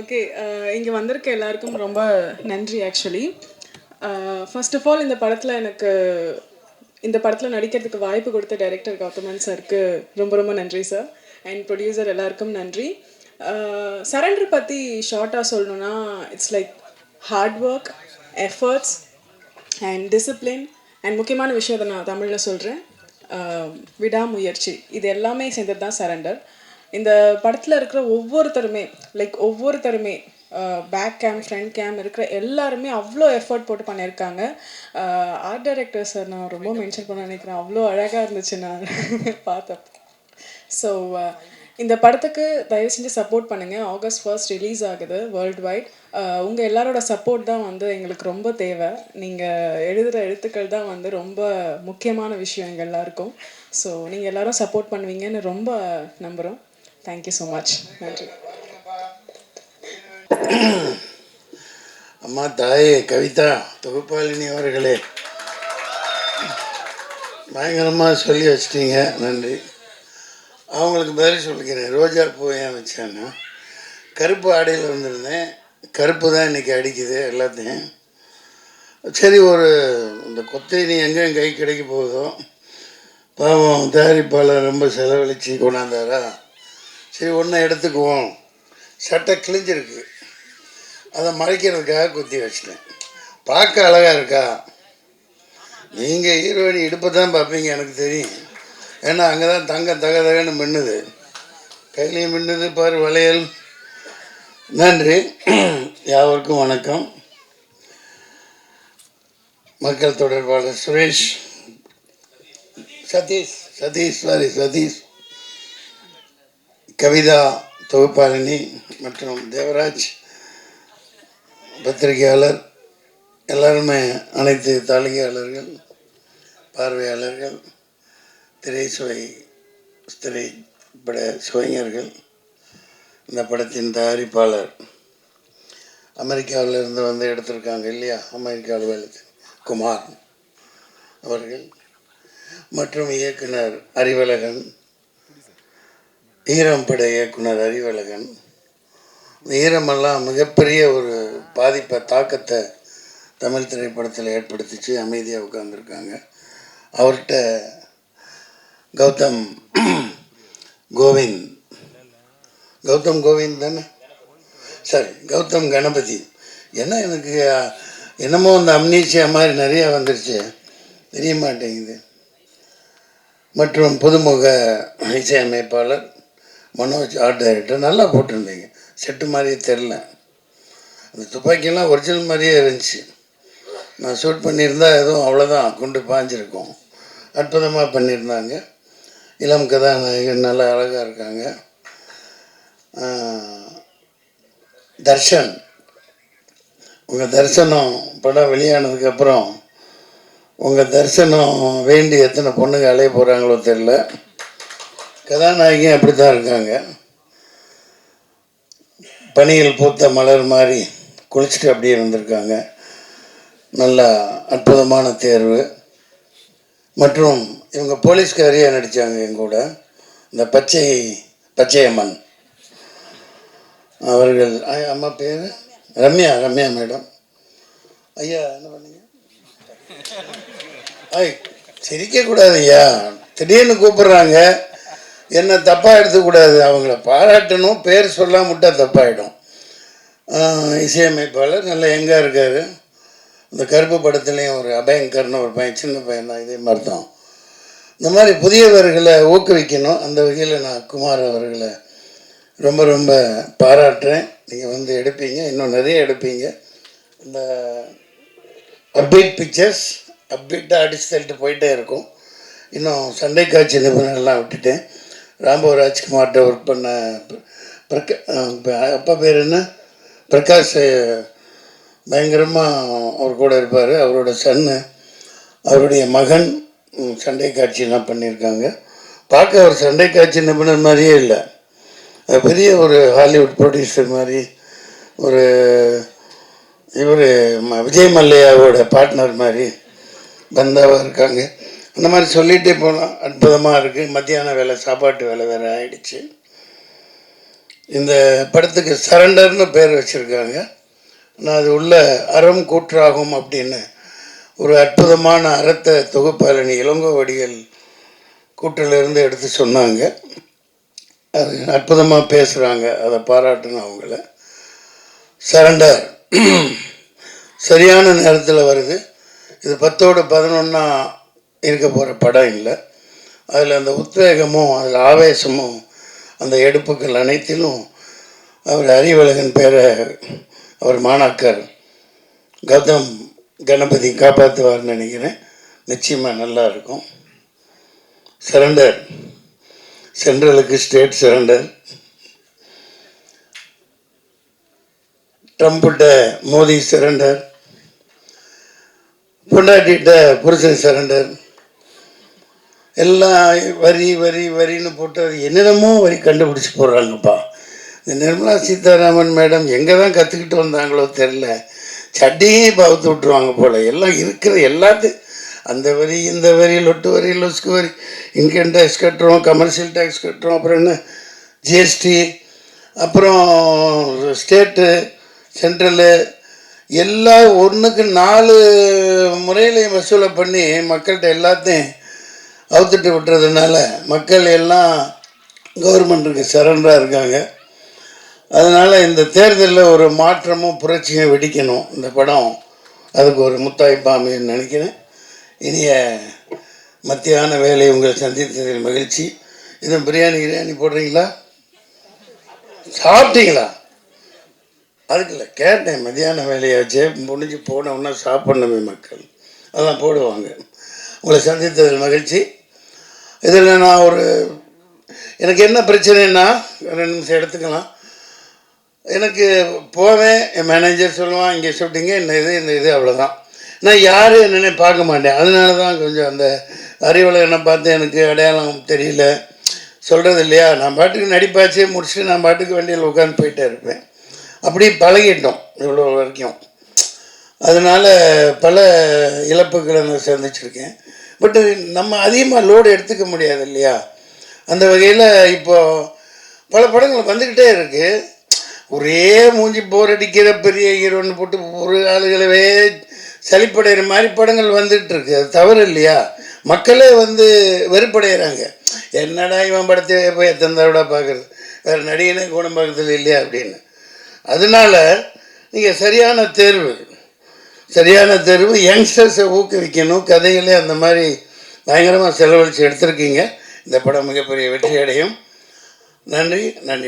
Okay. இங்கே வந்திருக்க எல்லாருக்கும் ரொம்ப நன்றி ஆக்சுவலி. ஃபர்ஸ்ட் ஆஃப் ஆல் இந்த படத்தில் நடிக்கிறதுக்கு வாய்ப்பு கொடுத்த டைரக்டர் கௌதமன் சாருக்கு ரொம்ப ரொம்ப நன்றி சார். அண்ட் ப்ரொடியூசர் எல்லாருக்கும் நன்றி. சரண்டர் பற்றி ஷார்ட்டாக சொல்லணுன்னா it's like hard work, efforts and discipline and முக்கியமான விஷயத்தை நான் தமிழில் சொல்கிறேன், விடாமுயற்சி. இது எல்லாமே சேர்ந்தது தான் சரண்டர். இந்த படத்தில் இருக்கிற ஒவ்வொருத்தருமே பேக் கேம் ஃப்ரண்ட் கேம் இருக்கிற எல்லாருமே அவ்வளோ எஃபர்ட் போட்டு பண்ணியிருக்காங்க. ஆர்ட் டைரக்டர் சார் நான் ரொம்ப மென்ஷன் பண்ண நினைக்கிறேன், அவ்வளோ அழகாக இருந்துச்சு நான் பார்த்தேன். ஸோ இந்த படத்துக்கு தயவு செஞ்சு சப்போர்ட் பண்ணுங்கள். August 1 ரிலீஸ் ஆகுது வேர்ல்டு வைட். உங்கள் எல்லாரோட சப்போர்ட் தான் எங்களுக்கு ரொம்ப தேவை. நீங்கள் எழுதுகிற எழுத்துக்கள் தான் ரொம்ப முக்கியமான விஷயம் எங்கள் எல்லாருக்கும். ஸோ நீங்கள் எல்லோரும் சப்போர்ட் பண்ணுவீங்கன்னு ரொம்ப நம்புகிறோம். Thank you so much. நன்றி. அம்மா தாயே கவிதா தொகுப்பாளினி அவர்களே, பயங்கரமாக சொல்லி வச்சிட்டீங்க, நன்றி. அவங்களுக்கு பதில் சொல்லிக்கிறேன். ரோஜா பூ ஏன் வச்சேன்னா, கருப்பு ஆடையில் வந்திருந்தேன், கருப்பு தான் இன்றைக்கி அடிக்குது எல்லாத்தையும். சரி, இந்த கொத்தை நீ எங்கே கை கிடைக்க போகுதோ, பாவம் தயாரிப்பாளர் ரொம்ப செலவழித்து கொண்டாந்தாரா, சரி ஒன்றை எடுத்துக்குவோம். சட்டை கிழிஞ்சிருக்கு, அதை மறைக்கிறதுக்காக குத்தி வச்சிட்டேன். பார்க்க அழகாக இருக்கா? நீங்கள் ஹீரோயினி இடுப்பை தான் பார்ப்பீங்க, எனக்கு தெரியும். ஏன்னா அங்கே தான் தகன்னு மின்னுது, கையிலையும் மின்னுது பாரு வளையல். நன்றி. யாவருக்கும் வணக்கம். மக்கள் தொடர்பாளர் சதீஷ், கவிதா தொகுப்பாளினி மற்றும் தேவராஜ் பத்திரிகையாளர், எல்லாருமே, அனைத்து தாளிகையாளர்கள், பார்வையாளர்கள், திரைப்பட சுவைஞர்கள், இந்த படத்தின் தயாரிப்பாளர் அமெரிக்காவிலிருந்து வந்து எடுத்திருக்காங்க இல்லையா, அமெரிக்காவில் வேலை குமார் அவர்கள், மற்றும் இயக்குனர் அறிவழகன், ஈரம் பட இயக்குனர் அறிவழகன். இந்த ஈரமெல்லாம் மிகப்பெரிய ஒரு தாக்கத்தை தமிழ் திரைப்படத்தில் ஏற்படுத்திச்சு. அமைதியாக உட்கார்ந்துருக்காங்க. அவர்கிட்ட கௌதம் கோவிந்த் தானே, சரி, கௌதம் கணபதி. எனக்கு என்னமோ அந்த அம்னீசியா மாதிரி நிறையா வந்துருச்சு, தெரிய மாட்டேங்குது. மற்றும் புதுமுக இசையமைப்பாளர் மனோஜ், ஆர்ட் டைரக்டர். நல்லா போட்டிருந்தீங்க, செட்டு மாதிரியே தெரில. அந்த துப்பாக்கியெல்லாம் ஒரிஜினல் மாதிரியே இருந்துச்சு. நான் ஷூட் பண்ணியிருந்தா எதுவும் அவ்வளோதான், குண்டு பாஞ்சிருக்கும். அற்புதமாக பண்ணியிருந்தாங்க. இளம் கதாநாயகன் நல்லா அழகாக இருக்காங்க. தர்ஷன், உங்கள் தரிசனம் படம் வெளியானதுக்கப்புறம் உங்கள் தரிசனம் வேண்டி எத்தனை பொண்ணுங்க அலைய போகிறாங்களோ தெரில. கதாநாயகியும் அப்படி தான் இருக்காங்க. பனியில் பூத்த மலர் மாதிரி குளிச்சுட்டு அப்படியே வந்திருக்காங்க. நல்லா அற்புதமான தேர்வு. மற்றும் இவங்க போலீஸ்காரியாக நடித்தாங்க எங்கூட, இந்த பச்சையம்மன் அவர்கள். அம்மா பேர் ரம்யா மேடம். ஐயா என்ன பண்ணீங்க? சிரிக்கக்கூடாது ஐயா, திடீர்னு கூப்பிட்றாங்க, என்ன தப்பாக எடுத்துக்கூடாது. அவங்கள பாராட்டணும், பேர் சொல்லாம விட்டால் தப்பாயிடும். இசையமைப்பாளர் நல்ல எங்கே இருக்கார். இந்த கருப்பு படத்துலேயும் ஒரு அபயங்கர்னு ஒரு பையன், சின்ன பையன் தான், இதே மாதிரி தான். இந்த மாதிரி புதியவர்களை ஊக்குவிக்கணும். அந்த வகையில் நான் குமார் அவர்களை ரொம்ப ரொம்ப பாராட்டுறேன். நீங்கள் வந்து எடுப்பீங்க, இன்னும் நிறைய எடுப்பீங்க. இந்த அப்டேட் பிக்சர்ஸ் அப்டேட்டாக அடிச்சு தள்ளிட்டு போயிட்டே இருக்கும். இன்னும் சண்டை காட்சி நிபுணர்லாம் விட்டுட்டேன். ராம்போ ராஜ்குமார்கிட்ட ஒர்க் பண்ண அப்பா பேர் என்ன, பிரகாஷ், பயங்கரமாக அவர் கூட இருப்பார். அவரோட சன்னு, அவருடைய மகன் சண்டை காட்சியெல்லாம் பண்ணியிருக்காங்க. பார்க்க அவர் சண்டை காட்சி நிபுணர் மாதிரியே இல்லை, பெரிய ஒரு ஹாலிவுட் ப்ரொடியூசர் மாதிரி, ஒரு விஜய் மல்லையாவோட பார்ட்னர் மாதிரி பந்தாவாக இருக்காங்க. அந்த மாதிரி சொல்லிகிட்டே போகலாம். அற்புதமாக இருக்குது. மத்தியான வேலை, சாப்பாட்டு வேலை வேறு ஆகிடுச்சு. இந்த படத்துக்கு சரண்டர்னு பேர் வச்சுருக்காங்க. நான் அது உள்ள அறம் கூற்றாகும் அப்படின்னு ஒரு அற்புதமான அறத்தை தொகுப்பாளனி இளங்கோவடிகள் கூற்றிலிருந்து எடுத்து சொன்னாங்க. அது அற்புதமாக பேசுகிறாங்க, அதை பாராட்டணும் அவங்கள. சரண்டர் சரியான நேரத்தில் வருது. இது 10ஓட 11 இருக்க போகிற படம் இல்லை. அதில் அந்த உத்வேகமும் அதில் ஆவேசமும் அந்த எடுப்புகள் அனைத்திலும் அவர் அறிவழகன் பேரை அவர் மாணாக்கர் கௌதம் கணபதி காப்பாற்றுவார்னு நினைக்கிறேன். நிச்சயமாக நல்லா இருக்கும். சரண்டர், சென்ட்ரலுக்கு ஸ்டேட் சரண்டர், ட்ரம்ப்கிட்ட மோடி சரண்டர், பொண்டாட்டிகிட்ட புருஷன் சரண்டர், எல்லாம் வரி வரி வரின்னு போட்டு அது என்னென்னமோ வரி கண்டுபிடிச்சி போடுறாங்கப்பா. இந்த நிர்மலா சீதாராமன் மேடம் எங்கே தான் கற்றுக்கிட்டு வந்தாங்களோ தெரில, சட்டையே பவுத்து விட்டுருவாங்க போல். எல்லாம் இருக்கிற எல்லாத்தையும் அந்த வரி இந்த வரி லொட்டு வரி லொஸ்கு வரி, இன்கம் டேக்ஸ் கட்டுறோம், கமர்ஷியல் டேக்ஸ் கட்டுறோம், அப்புறம் என்ன ஜிஎஸ்டி, அப்புறம் ஸ்டேட்டு சென்ட்ரலு, எல்லாம் ஒன்றுக்கு 4 முறையிலையும் வசூலை பண்ணி மக்கள்கிட்ட எல்லாத்தையும் அவுத்துட்டு விட்டுறதுனால மக்கள் எல்லாம் கவர்மெண்ட்டுக்கு சரண்டராக இருக்காங்க. அதனால் இந்த தேர்தலில் ஒரு மாற்றமும் புரட்சியும் வெடிக்கணும் இந்த படம். அதுக்கு ஒரு முத்தாய்ப்பாமைன்னு நினைக்கிறேன். இனிய மத்தியான வேலை உங்களை சந்தித்ததில் மகிழ்ச்சி. இதுவும் பிரியாணி கிரியாணி போடுறீங்களா? சாப்பிட்டீங்களா? அதுக்கு இல்லை கேட்டேன். மத்தியான வேலையாச்சே முடிஞ்சு போனோம்னா சாப்பிட்ணுமே மக்கள், அதெல்லாம் போடுவாங்க. உங்களை சந்தித்ததில் மகிழ்ச்சி. இதில் நான் எனக்கு என்ன பிரச்சனைன்னா 2 நிமிஷம் எடுத்துக்கலாம். எனக்கு போவேன், என் மேனேஜர் சொல்லுவான் இங்கே ஷூட்டிங்க இந்த இது அவ்வளோதான். நான் யார் என்னென்ன பார்க்க மாட்டேன். அதனால தான் கொஞ்சம் அந்த அறிவழகனை பார்த்து எனக்கு அடையாளம் தெரியல சொல்கிறது இல்லையா. நான் பாட்டுக்கு நடிப்பாச்சே முடிச்சுட்டு நான் பாட்டுக்கு வண்டியில் உட்காந்து போயிட்டே இருப்பேன். அப்படி பழகிட்டோம் இவ்வளோ வரைக்கும். அதனால் பல இழப்புகளை நான் சந்திச்சிருக்கேன். பட்டு நம்ம அதிகமாக லோடு எடுத்துக்க முடியாது இல்லையா. அந்த வகையில் இப்போது பல படங்கள் வந்துக்கிட்டே இருக்குது. ஒரே மூஞ்சி போர் அடிக்கிற பெரிய ஹீரோன்னு போட்டு ஒரு ஆளுகளவே சலிப்படைகிற மாதிரி படங்கள் வந்துகிட்டு இருக்கு. அது தவறு இல்லையா. மக்களே வெறுப்படைகிறாங்க. என்னடா இவன் படத்தை போய் எத்தனை தடவை பார்க்குறது, வேறு நடிகனே குணம் பார்க்கறது இல்லையா அப்படின்னு. அதனால் நீங்கள் சரியான தேர்வு யங்ஸ்டர்ஸை ஊக்குவிக்கணும். கதைகளே அந்த மாதிரி பயங்கரமாக செலவழித்து எடுத்திருக்கீங்க. இந்த படம் மிகப்பெரிய வெற்றி அடையும். நன்றி,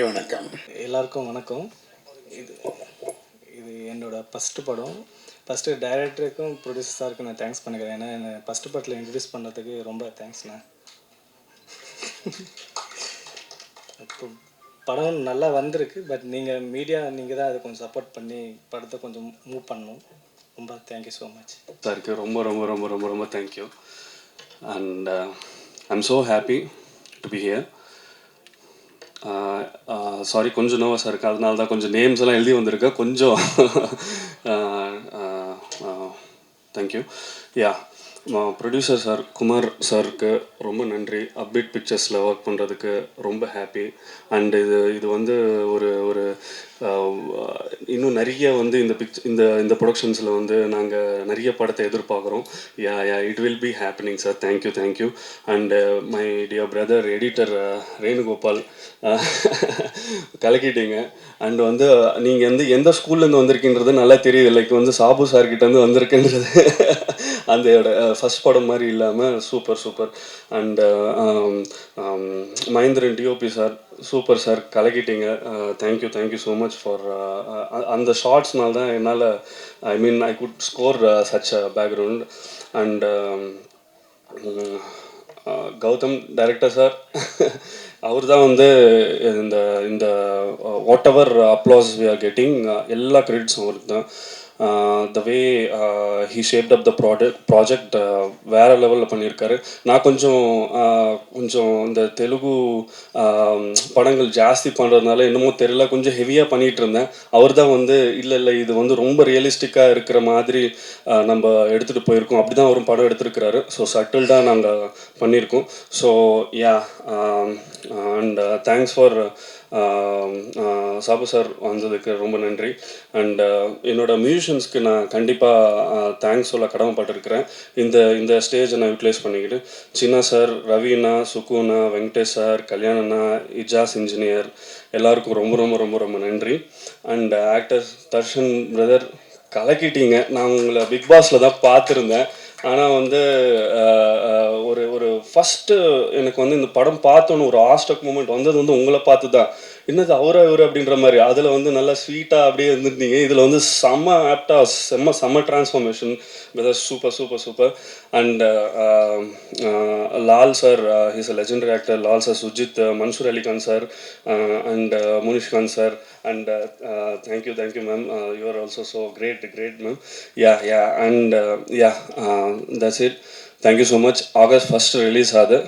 வணக்கம். எல்லாருக்கும் வணக்கம். இது என்னோடய ஃபஸ்ட்டு படம். ஃபஸ்ட்டு டைரக்டருக்கும் ப்ரொடியூசர் சாருக்கும் நான் தேங்க்ஸ் பண்ணிக்கிறேன். ஏன்னா என்னை ஃபஸ்ட்டு படத்தில் இன்ட்ரடியூஸ் பண்ணுறதுக்கு ரொம்ப தேங்க்ஸ்ண்ணா. இப்போ படம் நல்லா வந்திருக்கு. பட் நீங்கள் மீடியா நீங்கள் தான் அதை கொஞ்சம் சப்போர்ட் பண்ணி படத்தை கொஞ்சம் மூவ் பண்ணணும். ரொம்ப தேங்க்யூ ஸோ மச் சாருக்கு. ரொம்ப ரொம்ப ரொம்ப ரொம்ப ரொம்ப thank you. And I'm so happy to be here. Sorry, கொஞ்சம் நர்வஸாக இருக்குது. அதனால தான் கொஞ்சம் நேம்ஸ் எல்லாம் எழுதி வந்திருக்கேன் கொஞ்சம். தேங்க்யூ. யா, ப்ரொடியூசர் சார் குமார் சாருக்கு ரொம்ப நன்றி. அப்டேட் பிக்சர்ஸில் ஒர்க் பண்ணுறதுக்கு ரொம்ப ஹாப்பி. அண்ட் இது ஒரு இன்னும் நிறைய இந்த ப்ரொடக்ஷன்ஸில் நாங்கள் நிறைய படத்தை எதிர்பார்க்குறோம். It will be happening sir. Thank you. And my dear brother editor Renugopal, கலக்கிட்டீங்க. அண்ட் நீங்கள் எந்த ஸ்கூல்லேருந்து வந்திருக்கின்றது நல்லா தெரியுது. லைக் சாபு சார்கிட்டேருந்து வந்திருக்குன்றது அந்த ஃபஸ்ட் படம் மாதிரி இல்லாமல் super. And Mahendran DOP sir, super sir, கலக்கிட்டீங்க. தேங்க்யூ ஸோ மச் ஃபார் அந்த ஷார்ட்ஸ்னால தான் என்னால் I could score such a background. And Gautham director sir, அவர் தான் இந்த whatever applause we are getting எல்லா கிரெடிட்ஸும் அவருக்கு தான். The way he shaped up the project வேறு லெவலில் பண்ணியிருக்காரு. நான் கொஞ்சம் இந்த தெலுங்கு படங்கள் ஜாஸ்தி பண்ணுறதுனால என்னமோ தெரியல, கொஞ்சம் ஹெவியாக பண்ணிகிட்டு இருந்தேன். அவர் தான் இல்லை இது ரொம்ப ரியலிஸ்டிக்காக இருக்கிற மாதிரி நம்ம எடுத்துகிட்டு போயிருக்கோம். அப்படி தான் அவரும் படம் எடுத்துருக்கிறாரு. ஸோ சட்டில்டாக நாங்கள் பண்ணியிருக்கோம். So yeah, and thanks for Sabu sir வந்ததுக்கு ரொம்ப நன்றி. அண்ட் என்னோட மியூசிஷியன்ஸ்க்கு நான் கண்டிப்பாக தேங்க்ஸ் சொல்ல கடமைப்பட்டிருக்கிறேன். இந்த இந்த ஸ்டேஜை நான் யூட்டிலைஸ் பண்ணிக்கிட்டு சின்ன சார், ரவிண்ணா, சுக்குண்ணா, வெங்கடேஷ் சார், கல்யாணண்ணா, இஜாஸ் இன்ஜினியர் எல்லாருக்கும் ரொம்ப ரொம்ப ரொம்ப ரொம்ப நன்றி. அண்ட் ஆக்டர் தர்ஷன் பிரதர் கலக்கிட்டீங்க. நான் உங்களை பிக் பாஸில் தான் பார்த்துருந்தேன். ஆனால் வந்து ஒரு ஒரு ஃபஸ்ட்டு எனக்கு வந்து இந்த படம் பார்த்தோன்னு ஒரு ஆஸ்டக் மூமெண்ட் வந்தது வந்து உங்களை பார்த்து தான். என்னது அவரா இவர் அப்படின்ற மாதிரி. அதில் வந்து நல்லா ஸ்வீட்டாக அப்படியே இருந்துருந்தீங்க. இதில் வந்து செம்ம ஆப்டாக செம்ம transformation. Super super super. And Lal sir, he's a legendary actor. Lal sir, Sujith, Mansoor Ali Khan sir, and Munishkanth sir. And thank you ma'am, you are also so great ma'am. Ya and that's it. Thank you so much. August 1 release ஆகுது.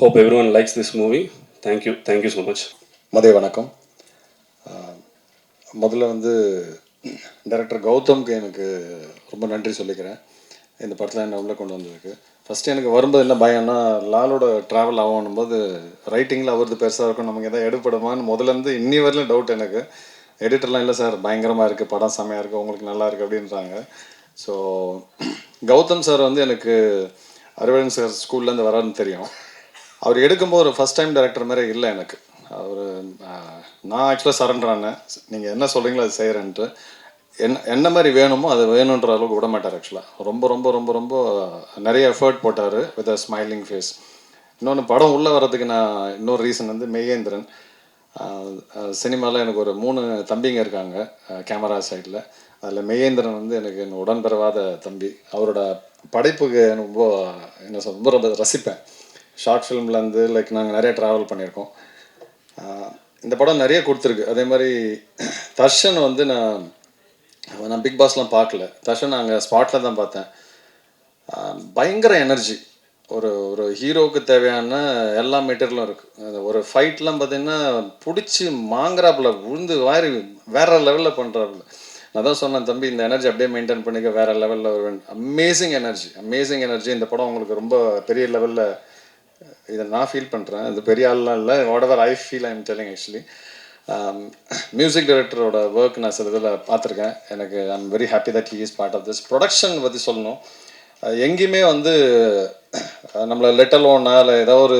Hope everyone likes this movie. Thank you so much. மதிய வணக்கம். முதல்ல வந்து director கௌதம்க்கு எனக்கு ரொம்ப நன்றி சொல்லிக்கிறேன் இந்த படத்தில் என்ன உள்ளே கொண்டு வந்ததுக்கு. ஃபஸ்ட்டு எனக்கு வரும்போது என்ன பயம்னா, லாலோட ட்ராவல் ஆகணும் போது ரைட்டிங்கில் அவரது பெருசாக இருக்கும், நமக்கு எதாவது எடுப்படுமான்னு முதலேருந்து இன்னி வரையிலும் டவுட் எனக்கு. எடிட்டர்லாம் இல்லை சார், பயங்கரமாக இருக்குது, படம் செம்மையாக இருக்குது, உங்களுக்கு நல்லா இருக்குது அப்படின்றாங்க. ஸோ கௌதம் சார் வந்து எனக்கு அரவிந்தன் சார் ஸ்கூல்லேருந்து வராருன்னு தெரியும். அவர் எடுக்கும்போது ஒரு ஃபஸ்ட் டைம் டைரக்டர் மாதிரி இல்லை எனக்கு. அவர் நான் ஆக்சுவலாக சரண்டர் ஆனேன், நீங்கள் என்ன சொல்கிறீங்களோ அது செய்கிறேன்ட்டு. என்ன மாதிரி வேணுமோ அது வேணுன்ற அளவுக்கு விட மாட்டார். ஆக்சுவலாக ரொம்ப ரொம்ப ரொம்ப ரொம்ப நிறைய எஃபர்ட் போட்டார் வித் அ ஸ்மைலிங் ஃபேஸ். இன்னொன்று படம் உள்ளே வர்றதுக்கு நான் இன்னொரு ரீசன் வந்து மெய்யேந்திரன். சினிமாவில் எனக்கு ஒரு 3 தம்பிங்க இருக்காங்க கேமரா சைடில். அதில் மெய்யேந்திரன் வந்து எனக்கு என் உடன்பிறவாத தம்பி. அவரோட படைப்புக்கு எனக்கு ரொம்ப என்ன சொல்ல ரொம்ப ரொம்ப ரசிப்பேன். ஷார்ட் ஃபிலிம்லேருந்து லைக் நாங்கள் நிறைய ட்ராவல் பண்ணியிருக்கோம். இந்த படம் நிறைய கொடுத்துருக்கு. அதே மாதிரி தர்ஷன் வந்து நான் பிக் பாஸ்லாம் பார்க்கல, தர்ஷன் நாங்கள் ஸ்பாட்டில் தான் பார்த்தேன். பயங்கர எனர்ஜி. ஒரு ஹீரோவுக்கு தேவையான எல்லா மெட்டீரியலும் இருக்குது. ஒரு ஃபைட்லாம் பார்த்தீங்கன்னா பிடிச்சி மாங்குறாப்புல விழுந்து வாரி வேற லெவலில் பண்ணுறாப்புல. நான் தான் சொன்னேன், தம்பி இந்த எனர்ஜி அப்படியே மெயின்டைன் பண்ணிக்க, வேற லெவலில் வருவேன். Amazing energy. இந்த படம் உங்களுக்கு ரொம்ப பெரிய லெவலில் இதை நான் ஃபீல் பண்ணுறேன். இது பெரிய ஆள்லாம் இல்லை, whatever I feel I am telling. Actually music டைரக்டரோட ஒர்க் நான் சில இதில் பார்த்துருக்கேன். எனக்கு I am very happy that he is part of this. Production பற்றி சொல்லணும். எங்கேயுமே வந்து நம்மளை லெட்டலோன்னா இல்லை ஏதோ ஒரு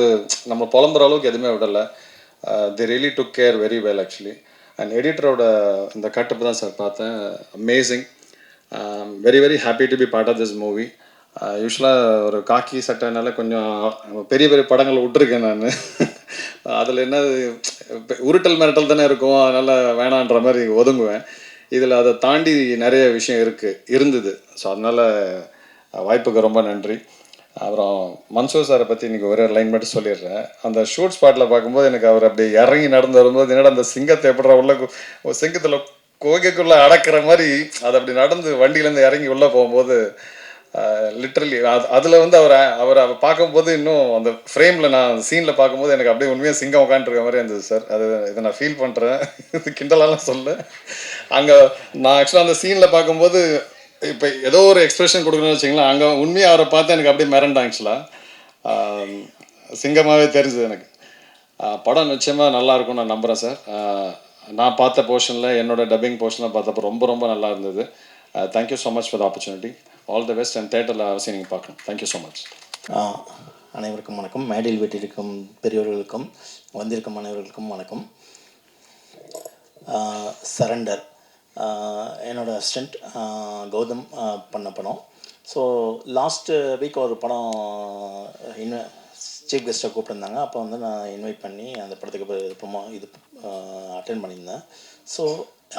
நம்ம புலம்புற அளவுக்கு எதுவுமே விடலை. They really took care very well actually. And எடிட்டரோட இந்த கட்டப்பு தான் சார் பார்த்தேன், amazing. Very very happy to be part of this movie. யூஸ்வலாக ஒரு காக்கி சட்டைனால கொஞ்சம் பெரிய பெரிய படங்கள் விட்டுருக்கேன் நான். அதில் என்ன உருட்டல் மிரட்டல் தானே இருக்கும், அதனால் வேணான்ற மாதிரி ஒதுங்குவேன். இதில் அதை தாண்டி நிறைய விஷயம் இருந்தது. ஸோ அதனால் வாய்ப்புக்கு ரொம்ப நன்றி. அப்புறம் மன்சூர் சாரை பற்றி இன்றைக்கி ஒரே லைன் மட்டும் சொல்லிடுறேன். அந்த ஷூட் ஸ்பாட்டில் பார்க்கும்போது எனக்கு அவர் அப்படி இறங்கி நடந்து வரும்போது என்னடா அந்த சிங்கத்தை எப்படா உள்ள சிங்கத்தில் கோகைக்குள்ளே அடக்கிற மாதிரி அது அப்படி நடந்து வண்டியிலேருந்து இறங்கி உள்ளே போகும்போது லிட்ரலி அதில் வந்து அவரை பார்க்கும்போது இன்னும் அந்த ஃப்ரேமில் நான் சீனில் பார்க்கும்போது எனக்கு அப்படியே உண்மையாக சிங்கம் உட்காந்துருக்க மாதிரி இருந்தது சார். இதை நான் ஃபீல் பண்ணுறேன், இது கிண்டலாலாம் சொல்ல. அங்கே நான் ஆக்சுவலாக அந்த சீனில் பார்க்கும்போது இப்போ ஏதோ ஒரு எக்ஸ்பிரஷன் கொடுக்கணும்னு வச்சிங்களேன், அங்கே உண்மையாக அவரை பார்த்து எனக்கு அப்படியே மிரண்டேன். ஆக்சுவலாக சிங்கமாகவே தெரிஞ்சது எனக்கு. படம் நிச்சயமாக நல்லாயிருக்கும் நான் நம்புகிறேன் சார். நான் பார்த்த போர்ஷனில் என்னோட டப்பிங் போர்ஷனில் பார்த்தப்போ ரொம்ப ரொம்ப நல்லா இருந்தது. Thank you so much for the opportunity. All the best. And தேட்டரில் அவசியம் நீங்கள் பார்க்கணும். Thank you so much. அனைவருக்கும் வணக்கம். மேடையில் வீட்டிற்கும் பெரியவர்களுக்கும் வந்திருக்கும் அனைவர்களுக்கும் வணக்கம். சரண்டர் என்னோடய அசிஸ்டண்ட் கௌதம் பண்ண படம். ஸோ லாஸ்ட்டு வீக் ஒரு படம் சீஃப் கெஸ்ட்டாக கூப்பிட்டுருந்தாங்க. அப்போ வந்து நான் இன்வைட் பண்ணி அந்த படத்துக்கு அட்டென்ட் பண்ணியிருந்தேன். ஸோ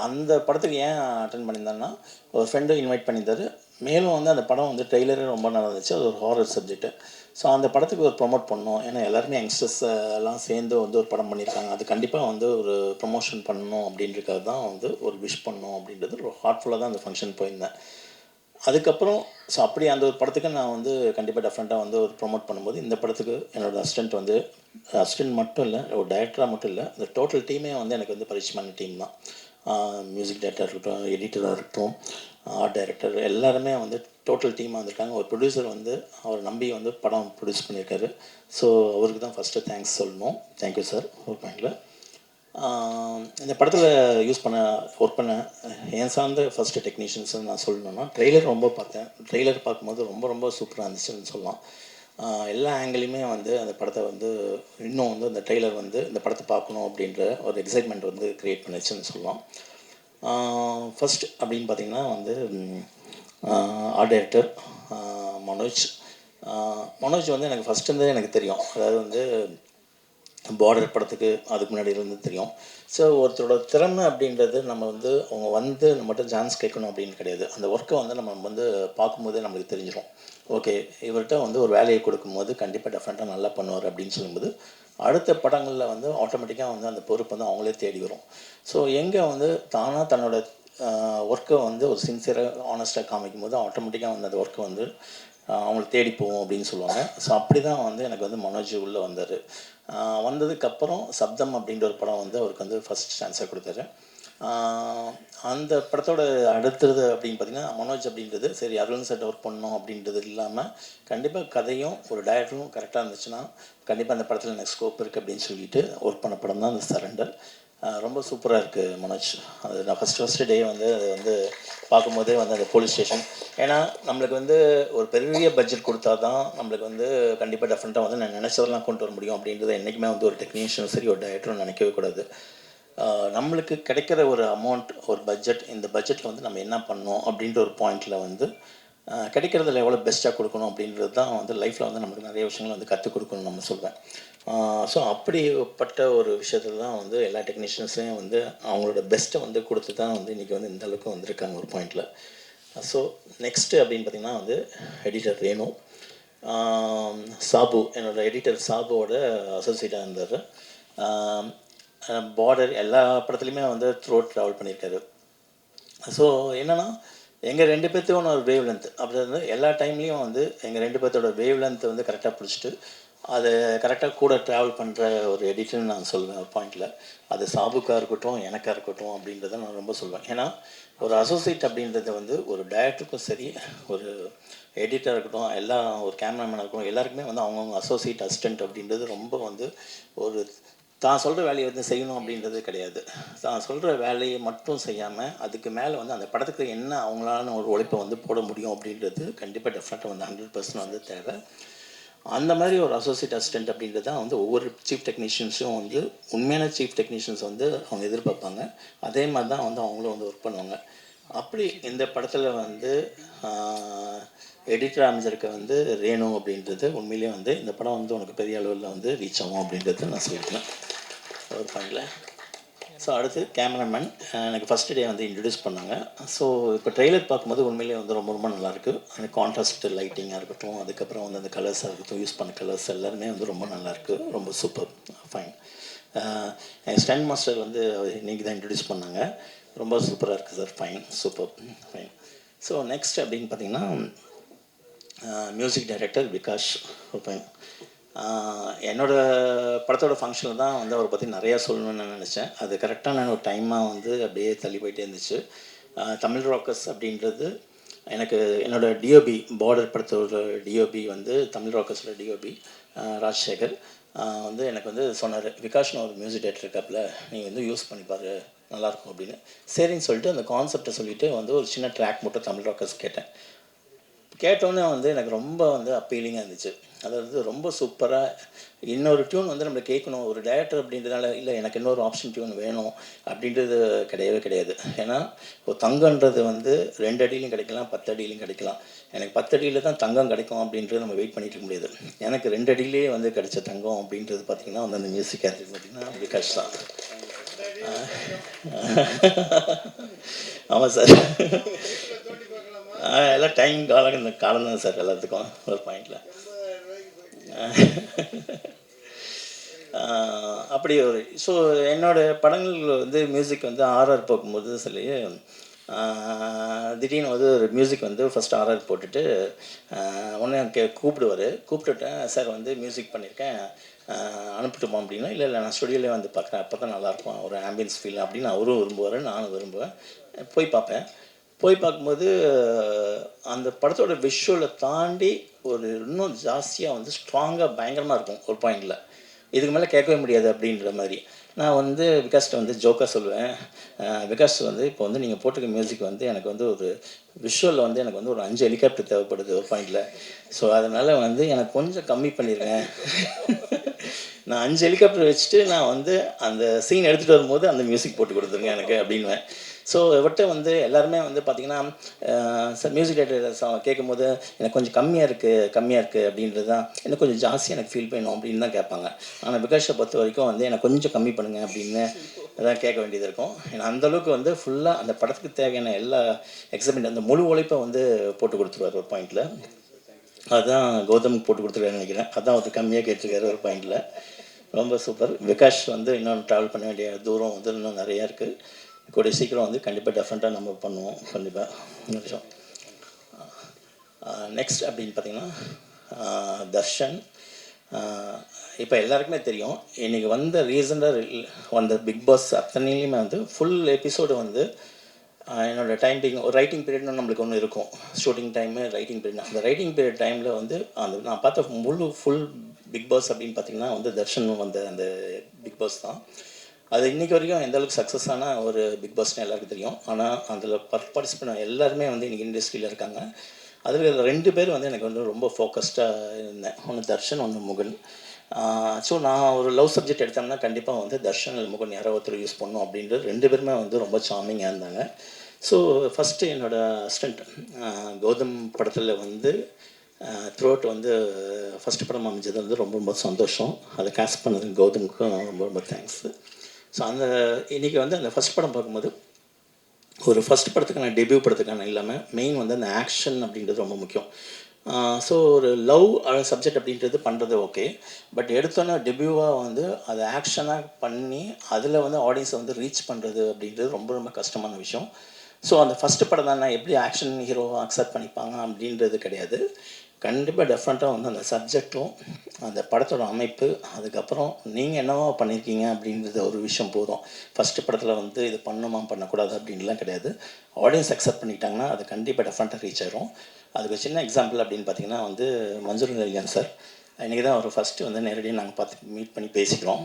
அந்த படத்துக்கு ஏன் அட்டென்ட் பண்ணியிருந்தேன்னா, ஒரு ஃப்ரெண்டு இன்வைட் பண்ணியிருந்தார். மேலும் வந்து அந்த படம் வந்து ட்ரெய்லரே ரொம்ப நல்லா இருந்துச்சு. அது ஒரு ஹாரர் சப்ஜெக்ட்டு. ஸோ அந்த படத்துக்கு ஒரு ப்ரொமோட் பண்ணணும். ஏன்னா எல்லாருமே யங்ஸ்டர்ஸ் எல்லாம் சேர்ந்து வந்து ஒரு படம் பண்ணியிருக்காங்க. அது கண்டிப்பாக வந்து ஒரு ப்ரொமோஷன் பண்ணணும் அப்படின்றது தான் வந்து ஒரு விஷ் பண்ணணும் அப்படின்றது ஒரு ஹார்ட்ஃபுல்லாக தான் அந்த ஃபங்க்ஷன் போயிருந்தேன். அதுக்கப்புறம் ஸோ அப்படி அந்த ஒரு படத்துக்கு நான் வந்து கண்டிப்பாக டெஃபரெண்ட்டாக வந்து ஒரு ப்ரொமோட் பண்ணும்போது இந்த படத்துக்கு என்னோடய அசிஸ்டண்ட் மட்டும் இல்லை, ஒரு டைரக்டராக மட்டும் இல்லை, இந்த டோட்டல் டீமே வந்து எனக்கு வந்து பரிச்சயமான டீம் தான். மியூசிக் டைரக்டர் இருக்கட்டும், எடிட்டராக இருக்கட்டும், ஆர்ட் டைரக்டர் எல்லாருமே வந்து டோட்டல் டீமாக வந்திருக்காங்க. ஒரு ப்ரொடியூசர் வந்து அவர் நம்பி வந்து படம் ப்ரொடியூஸ் பண்ணியிருக்காரு. ஸோ அவருக்கு தான் ஃபஸ்ட்டு தேங்க்ஸ் சொல்லணும். Thank you sir. ஒரு பாயிண்டில் இந்த படத்தில் ஒர்க் பண்ண என் சார்ந்த ஃபஸ்ட்டு டெக்னீஷியன்ஸ் நான் சொல்லணுன்னா ட்ரெய்லர் ரொம்ப பார்த்தேன். ட்ரெய்லர் பார்க்கும்போது ரொம்ப ரொம்ப சூப்பராக இருந்துச்சுன்னு சொல்லலாம். எல்லா ஆங்கிலையுமே வந்து அந்த படத்தை வந்து இன்னும் வந்து அந்த ட்ரெய்லர் வந்து இந்த படத்தை பார்க்கணும் அப்படின்ற ஒரு எக்ஸைட்மெண்ட் வந்து க்ரியேட் பண்ணிச்சுன்னு சொல்லலாம். ஃபஸ்ட் அப்படின்னு பார்த்திங்கன்னா வந்து ஆர்ட் டைரக்டர் மனோஜ். மனோஜ் வந்து எனக்கு ஃபஸ்ட்டுருந்தே எனக்கு தெரியும். அதாவது வந்து பார்டர் படத்துக்கு அதுக்கு முன்னாடி இருந்து தெரியும். ஸோ ஒருத்தரோட திறமை அப்படின்றது நம்ம வந்து அவங்க வந்து நம்மகிட்ட சான்ஸ் கேட்கணும் அப்படின்னு கிடையாது. அந்த ஒர்க்கை வந்து நம்ம வந்து பார்க்கும்போதே நம்மளுக்கு தெரிஞ்சிடும். ஓகே, இவர்கிட்ட வந்து ஒரு வேலையை கொடுக்கும்போது கண்டிப்பாக டெஃபினட்டாக நல்லா பண்ணுவார் அப்படின்னு சொல்லும்போது அடுத்த படங்களில் வந்து ஆட்டோமேட்டிக்காக வந்து அந்த பொறுப்பு வந்து அவங்களே தேடி வரும். ஸோ எங்கே வந்து தானாக தன்னோட ஒர்க்கை வந்து ஒரு சின்சியராக ஆனஸ்ட்டாக காமிக்கும் போது ஆட்டோமேட்டிக்காக வந்து அந்த ஒர்க்கை வந்து அவங்கள தேடி போவோம் அப்படின்னு சொல்லுவாங்க. ஸோ அப்படி தான் வந்து எனக்கு வந்து மனோஜ் உள்ளே வந்தார். வந்ததுக்கப்புறம் சப்தம் அப்படின்ற ஒரு படம் வந்து அவருக்கு வந்து ஃபஸ்ட் சான்ஸாக கொடுத்தாரு. அந்த படத்தோட அடுத்தது அப்படின்னு பார்த்திங்கன்னா மனோஜ் அப்படின்றது சரி அருள் செட் ஒர்க் பண்ணணும் அப்படின்றது இல்லாமல் கண்டிப்பாக கதையும் ஒரு டைரக்டரும் கரெக்டாக இருந்துச்சுன்னா கண்டிப்பாக அந்த படத்தில் எனக்கு ஸ்கோப் இருக்குது அப்படின்னு சொல்லிட்டு ஒர்க் பண்ண படம் தான் அந்த சரண்டர். ரொம்ப சூப்பராக இருக்குது மனோஜ். அது நான் ஃபஸ்ட்டு டே வந்து அது வந்து பார்க்கும்போதே வந்து அந்த போலீஸ் ஸ்டேஷன், ஏன்னா நம்மளுக்கு வந்து ஒரு பெரிய பட்ஜெட் கொடுத்தா தான் நம்மளுக்கு வந்து கண்டிப்பாக டெஃபினட்டாக வந்து நான் நினச்சதெல்லாம் கொண்டு வர முடியும் அப்படின்றத என்றைக்குமே வந்து ஒரு டெக்னீஷியனும் சரி ஒரு டைரக்டரும் நினைக்கவே கூடாது. நம்மளுக்கு கிடைக்கிற ஒரு அமௌண்ட் ஒரு பட்ஜெட், இந்த பட்ஜெட்டில் வந்து நம்ம என்ன பண்ணோம் அப்படின்ற ஒரு பாயிண்டில் வந்து கிடைக்கிறதுல எவ்வளோ பெஸ்ட்டாக கொடுக்கணும் அப்படின்றது தான் வந்து லைஃப்பில் வந்து நமக்கு நிறைய விஷயங்கள் வந்து கற்றுக் கொடுக்கணும்னு நம்ம சொல்வேன். ஸோ அப்படிப்பட்ட ஒரு விஷயத்தில் தான் வந்து எல்லா டெக்னீஷியன்ஸையும் வந்து அவங்களோட பெஸ்ட்டை வந்து கொடுத்து தான் வந்து இன்றைக்கி வந்து இந்த அளவுக்கு வந்திருக்காங்க ஒரு பாயிண்டில். ஸோ நெக்ஸ்ட்டு அப்படின்னு பார்த்திங்கன்னா வந்து எடிட்டர் ரேணு. சாபு, என்னோடய எடிட்டர் சாபுவோட அசோசியேட்டாக இருந்தார். பார்டர் எல்லா படத்துலையுமே வந்து த்ரோட் ட்ராவல் பண்ணியிருக்காரு. ஸோ என்னென்னா எங்கள் 2 பேர்த்தோட ஒரு வேவ் லென்த் அப்படி வந்து எல்லா டைம்லேயும் வந்து எங்கள் 2 பேர்த்தோட வேவ் லென்த்தை வந்து கரெக்டாக பிடிச்சிட்டு அதை கரெக்டாக கூட ட்ராவல் பண்ணுற ஒரு எடிட்டர்னு நான் சொல்லுவேன் ஒரு பாயிண்டில். அது சாபுக்காக இருக்கட்டும் எனக்காக இருக்கட்டும் அப்படின்றத நான் ரொம்ப சொல்லுவேன். ஏன்னா ஒரு அசோசியேட் அப்படின்றது வந்து ஒரு டைரக்டருக்கும் சரி ஒரு எடிட்டராக இருக்கட்டும் எல்லாம் ஒரு கேமராமேனாக இருக்கட்டும் எல்லாருக்குமே வந்து அவங்கவுங்க அசோசியேட் அசிஸ்டண்ட் அப்படின்றது ரொம்ப வந்து ஒரு தான் சொல்கிற வேலையை வந்து செய்யணும் அப்படின்றது கிடையாது. தான் சொல்கிற வேலையை மட்டும் செய்யாமல் அதுக்கு மேலே வந்து அந்த படத்துக்கு என்ன அவங்களான ஒரு உழைப்பை வந்து போட முடியும் அப்படின்றது கண்டிப்பாக டெஃபினட்டாக வந்து 100% வந்து தேவை. அந்த மாதிரி ஒரு அசோசியேட் அசிஸ்டண்ட் அப்படின்றது தான் வந்து ஒவ்வொரு சீஃப் டெக்னீஷியன்ஸும் வந்து உண்மையான சீஃப் டெக்னீஷியன்ஸ் வந்து அவங்க எதிர்பார்ப்பாங்க. அதே மாதிரி தான் வந்து அவங்களும் வந்து ஒர்க் பண்ணுவாங்க. அப்படி இந்த படத்தில் வந்து எடிட்டர் அமைஞ்சிருக்க வந்து ரேணு அப்படின்றது உண்மையிலேயே வந்து இந்த படம் வந்து உனக்கு பெரிய அளவில் வந்து ரீச் ஆகும் அப்படின்றத நான் சொல்லிக்கிறேன் ஒரு பாயிண்டில். ஸோ அடுத்து கேமராமேன் எனக்கு ஃபஸ்ட்டு டே வந்து இன்ட்ரடியூஸ் பண்ணாங்க. ஸோ இப்போ ட்ரெய்லர் பார்க்கும்போது உண்மையிலேயே வந்து ரொம்ப ரொம்ப நல்லாயிருக்கு. அந்த கான்ட்ராஸ்ட் லைட்டிங்காக இருக்கட்டும் அதுக்கப்புறம் வந்து அந்த கலர்ஸாக இருக்கட்டும் யூஸ் பண்ண கலர்ஸ் எல்லாருமே வந்து ரொம்ப நல்லாயிருக்கு. ரொம்ப சூப்பர் ஃபைன். என் ஸ்டன் மாஸ்டர் வந்து இன்றைக்கி தான் இன்ட்ரடியூஸ் பண்ணாங்க. ரொம்ப சூப்பராக இருக்குது sir. Fine super fine. So next அப்படின்னு பார்த்திங்கன்னா மியூசிக் டைரக்டர் விகாஷ். ஃபைன். என்னோடய படத்தோட ஃபங்க்ஷனில் தான் வந்து அவரை பற்றி நிறையா சொல்லணும்னு நினச்சேன். அது கரெக்டான ஒரு டைமாக வந்து அப்படியே தள்ளி போயிட்டே இருந்துச்சு. தமிழ் ராக்கர்ஸ் அப்படின்றது எனக்கு என்னோடய டிஓபி பார்டர் படத்தோட டிஓபி வந்து தமிழ் ராக்கர்ஸோட டிஓபி ராஜசேகர் வந்து எனக்கு வந்து சொன்னார், விகாஷ்னு ஒரு மியூசிக் டைரக்டர் இருக்காப்புல நீங்கள் வந்து யூஸ் பண்ணிப்பார் நல்லாயிருக்கும் அப்படின்னு. சரின்னு சொல்லிட்டு அந்த கான்செப்டை சொல்லிவிட்டு வந்து ஒரு சின்ன ட்ராக் மட்டும் தமிழ் ராக்கர்ஸ் கேட்டேன். கேட்டோன்னே வந்து எனக்கு ரொம்ப வந்து அப்பீலிங்காக இருந்துச்சு. அதாவது ரொம்ப சூப்பராக இன்னொரு டியூன் வந்து நம்ம கேட்கணும் ஒரு டைரக்டர் அப்படின்றதுனால இல்லை எனக்கு இன்னொரு ஆப்ஷன் டியூன் வேணும் அப்படின்றது கிடையவே கிடையாது. ஏன்னா இப்போ தங்கன்றது வந்து 2 அடியிலையும் கிடைக்கலாம் 10 அடியிலையும் கிடைக்கலாம். எனக்கு 10 அடியில் தான் தங்கம் கிடைக்கும் அப்படின்றது நம்ம வெயிட் பண்ணிட்டு இருக்க முடியாது. எனக்கு 2 அடியிலே வந்து கிடைச்ச தங்கம் அப்படின்றது பார்த்திங்கன்னா வந்து அந்த மியூசிக் ஆக்டர் பார்த்திங்கன்னா விகாஷ் தான். ஆமாம் சார். எல்லாம் டைம் காலம் தான் சார் எல்லாத்துக்கும் ஒரு பாயிண்டில். அப்படி ஒரு ஸோ என்னோடய படங்கள் வந்து மியூசிக் வந்து ஆர்ஆர் போகும்போது சொல்லி திடீர்னு வந்து ஒரு மியூசிக் வந்து ஃபஸ்ட் ஆர்ஆர் போட்டுட்டு ஒன்று கூப்பிடுவார். கூப்பிட்டுட்டேன் சார் வந்து மியூசிக் பண்ணியிருக்கேன் அனுப்பிட்டுமா அப்படின்னா இல்லை நான் ஸ்டுடியோலேயே வந்து பார்க்குறேன் அப்போ தான் நல்லாயிருக்கும் ஒரு ஆம்பியன்ஸ் ஃபீல் அப்படின்னு அவரும் விரும்புவார் நானும் விரும்புவேன். போய் பார்ப்பேன். போய் பார்க்கும்போது அந்த படத்தோட விஷுவலை தாண்டி ஒரு இன்னும் ஜாஸ்தியாக வந்து ஸ்ட்ராங்காக பயங்கரமாக இருக்கும் ஒரு பாயிண்டில். இதுக்கு மேலே கேட்கவே முடியாது அப்படின்ற மாதிரி. நான் வந்து விகாஸ்ட்ட வந்து ஜோக்காக சொல்லுவேன். விகாஸ் வந்து இப்போ வந்து நீங்கள் போட்டிருக்க மியூசிக் வந்து எனக்கு வந்து ஒரு விஷுவலில் வந்து எனக்கு வந்து ஒரு 5 ஹெலிகாப்டர் தேவைப்படுது ஒரு பாயிண்டில். ஸோ அதனால் வந்து எனக்கு கொஞ்சம் கம்மி பண்ணிடுங்க. நான் 5 ஹெலிகாப்டர் வச்சுட்டு நான் வந்து அந்த சீன் எடுத்துகிட்டு வரும்போது அந்த மியூசிக் போட்டு கொடுத்துருங்க எனக்கு அப்படின்வேன். ஸோ இவர்கிட்ட வந்து எல்லாருமே வந்து பார்த்திங்கன்னா மியூசிக் டைரக்டர் கேட்கும்போது எனக்கு கொஞ்சம் கம்மியாக இருக்குது அப்படின்றது தான், இன்னும் கொஞ்சம் ஜாஸ்தியாக எனக்கு ஃபீல் பண்ணணும் அப்படின்னு தான் கேட்பாங்க. ஆனால் விகாஷை பொறுத்த வரைக்கும் வந்து எனக்கு கொஞ்சம் கம்மி பண்ணுங்க அப்படின்னு தான் கேட்க வேண்டியது இருக்கும். ஏன்னா அந்தளவுக்கு வந்து ஃபுல்லாக அந்த படத்துக்கு தேவையான எல்லா எக்ஸிபிட் அந்த முழு உழைப்பை வந்து போட்டு கொடுத்துருவார் ஒரு பாயிண்டில். அதுதான் கௌதம் போட்டு கொடுத்துருக்காருன்னு நினைக்கிறேன். அதான் அவர் கம்மியாக கேட்டிருக்காரு ஒரு பாயிண்டில். ரொம்ப சூப்பர். விகாஷ் வந்து இன்னும் ட்ராவல் பண்ண வேண்டிய தூரம் வந்து இன்னும் நிறையா இருக்குது. கூடிய சீக்கிரம் வந்து கண்டிப்பாக டெஃபரெண்ட்டாக நம்ம பண்ணுவோம். கண்டிப்பாக நிமிஷம். நெக்ஸ்ட் அப்படின்னு பார்த்திங்கன்னா தர்ஷன். இப்போ எல்லாருக்குமே தெரியும், இன்றைக்கி வந்த ரீசெண்டாக வந்த பிக் பாஸ் அத்தனையுமே வந்து ஃபுல் எபிசோடு வந்து என்னோடய டைமிங் ஒரு ரைட்டிங் பீரியட்னு நம்மளுக்கு ஒன்று இருக்கும். Shooting time, writing period. அந்த ரைட்டிங் பீரியட் டைமில் வந்து அந்த நான் பார்த்த ஃபுல் பிக் பாஸ் அப்படின்னு பார்த்திங்கன்னா வந்து தர்ஷன் வந்த அந்த பிக் பாஸ் தான். அது இன்றைக்கி வரைக்கும் எந்த அளவுக்கு சக்ஸஸான ஒரு பிக் பாஸ்னு எல்லாருக்கும் தெரியும். ஆனால் அதில் பார்ட்டிசிபேட் எல்லாருமே வந்து இன்றைக்கி இண்டஸ்ட்ரியில் இருக்காங்க. அதில் 2 பேர் வந்து எனக்கு வந்து ரொம்ப ஃபோக்கஸ்டாக இருந்தேன். ஒன்று தர்ஷன், ஒன்று முகன். ஸோ நான் ஒரு லவ் சப்ஜெக்ட் எடுத்தோம்னா கண்டிப்பாக வந்து தர்ஷன் இல்லை முகன் யாரோ ஒருத்தர் யூஸ் பண்ணணும் அப்படின்றது 2 பேருமே வந்து ரொம்ப சார்மிங்காக இருந்தாங்க. ஸோ ஃபஸ்ட்டு என்னோடய அசிஸ்டண்ட் கௌதம் படத்தில் வந்து த்ரூஅவுட் வந்து ஃபஸ்ட்டு படம் அமைஞ்சது வந்து ரொம்ப ரொம்ப சந்தோஷம். அதை காஸ்ட் பண்ணதுக்கு கௌதமுக்கும் ரொம்ப ரொம்ப தேங்க்ஸு. ஸோ அந்த இன்றைக்கி வந்து அந்த ஃபஸ்ட் படம் பார்க்கும்போது ஒரு ஃபஸ்ட் படத்துக்கான டெபியூ படத்துக்கான இல்லாமல் மெயின் வந்து அந்த ஆக்ஷன் அப்படின்றது ரொம்ப முக்கியம். ஸோ ஒரு லவ் சப்ஜெக்ட் அப்படின்றது பண்ணுறது ஓகே. பட் எடுத்தோன்னே டெபியூவாக வந்து அதை ஆக்ஷனாக பண்ணி அதில் வந்து ஆடியன்ஸை வந்து ரீச் பண்ணுறது அப்படின்றது ரொம்ப ரொம்ப கஷ்டமான விஷயம். ஸோ அந்த ஃபஸ்ட்டு படம் தானே எப்படி ஆக்ஷன் ஹீரோவாக அக்செப்ட் பண்ணிப்பாங்க அப்படின்றது கிடையாது. கண்டிப்பாக டெஃபரெண்ட்டாக வந்து அந்த சப்ஜெக்டும் அந்த படத்தோட அமைப்பு, அதுக்கப்புறம் நீங்கள் என்னவோ பண்ணியிருக்கீங்க அப்படின்றது ஒரு விஷயம் போதும். ஃபஸ்ட்டு படத்தில் வந்து இது பண்ணணுமா பண்ணக்கூடாது அப்படின்லாம் கிடையாது. ஆடியன்ஸ் அக்செப்ட் பண்ணிக்கிட்டாங்கன்னா அது கண்டிப்பாக டெஃபரெண்ட்டாக ரீச் ஆயிரும். அதுக்கு சின்ன எக்ஸாம்பிள் அப்படின்னு பார்த்தீங்கன்னா வந்து மன்சூர் அலிகான் சார். இன்றைக்கி தான் அவர் ஃபஸ்ட்டு வந்து நேரடியாக நாங்கள் பார்த்து மீட் பண்ணி பேசிக்கிறோம்.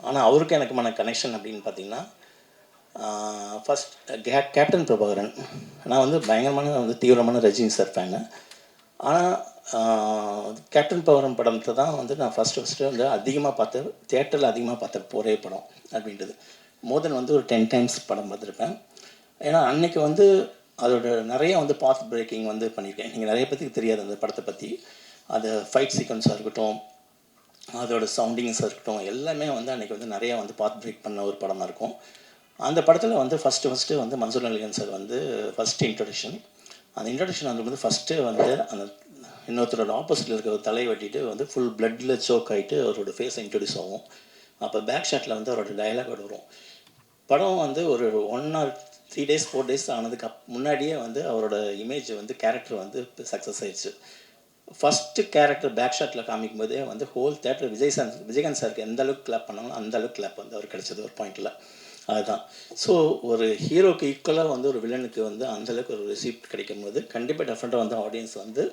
ஆனால் அவருக்கு எனக்குமான கனெக்ஷன் அப்படின்னு பார்த்தீங்கன்னா ஃபஸ்ட் கேப்டன் பிரபாகரன். நான் வந்து பயங்கரமான வந்து தீவிரமான ரஜினி சார் ஃபேனு. ஆனால் கேப்டன் பிரபாகரன் படத்தை தான் வந்து நான் ஃபஸ்ட்டு வந்து அதிகமாக பார்த்தேன். தியேட்டரில் அதிகமாக பார்த்த ஒரே படம் அப்படின்றது. மோர் தென் வந்து ஒரு 10 டைம்ஸ் படம் பார்த்துருப்பேன். ஏன்னா அன்றைக்கி வந்து அதோட நிறைய வந்து பாத் பிரேக்கிங் வந்து பண்ணியிருக்கேன். நீங்கள் நிறைய பேருக்கு தெரியாது அந்த படத்தை பற்றி. அது ஃபைட் சீக்வன்ஸாக இருக்கட்டும், அதோட சவுண்டிங்ஸாக இருக்கட்டும், எல்லாமே வந்து அன்றைக்கி வந்து நிறையா வந்து பாத் பிரேக் பண்ண ஒரு படமாக இருக்கும். அந்த படத்தில் வந்து ஃபஸ்ட்டு வந்து மன்சூர் அலிகான் சார் வந்து ஃபஸ்ட்டு இன்ட்ரொடக்ஷன். அந்த இன்ட்ரொடக்ஷன் வந்து ஃபஸ்ட்டு வந்து அந்த இன்னொருத்தரோட ஆப்போசிட்டில் இருக்கிற தலையை வெட்டிட்டு வந்து ஃபுல் பிளட்டில் சோக் ஆகிட்டு அவரோட ஃபேஸை இன்ட்ரொடியூஸ் ஆகும். அப்போ பேக் ஷாட்டில் வந்து அவரோட டயலாக் வரும். படம் வந்து ஒரு 1 or 3 days 4 days ஆனதுக்கு முன்னாடியே வந்து அவரோட இமேஜ் வந்து கேரக்டர் வந்து சக்ஸஸ் ஆயிடுச்சு. ஃபஸ்ட்டு கேரக்டர் பேக் ஷாட்டில் காமிக்கும் போதே வந்து ஹோல் தேட்டர் விஜயகாந்த் சாருக்கு எந்த அளவுக்கு கிளாப் பண்ணாங்களோ அந்த அளவுக்கு கிளாப் வந்து அவர் கிடச்சது ஒரு பாயிண்டில். அதுதான். ஸோ ஒரு ஹீரோக்கு ஈக்குவலாக வந்து ஒரு வில்லனுக்கு வந்து அந்தளவுக்கு ஒரு ரிசீப்ட் கிடைக்கும் போது கண்டிப்பாக டெஃபரெண்ட்டாக வந்து ஆடியன்ஸ் வந்து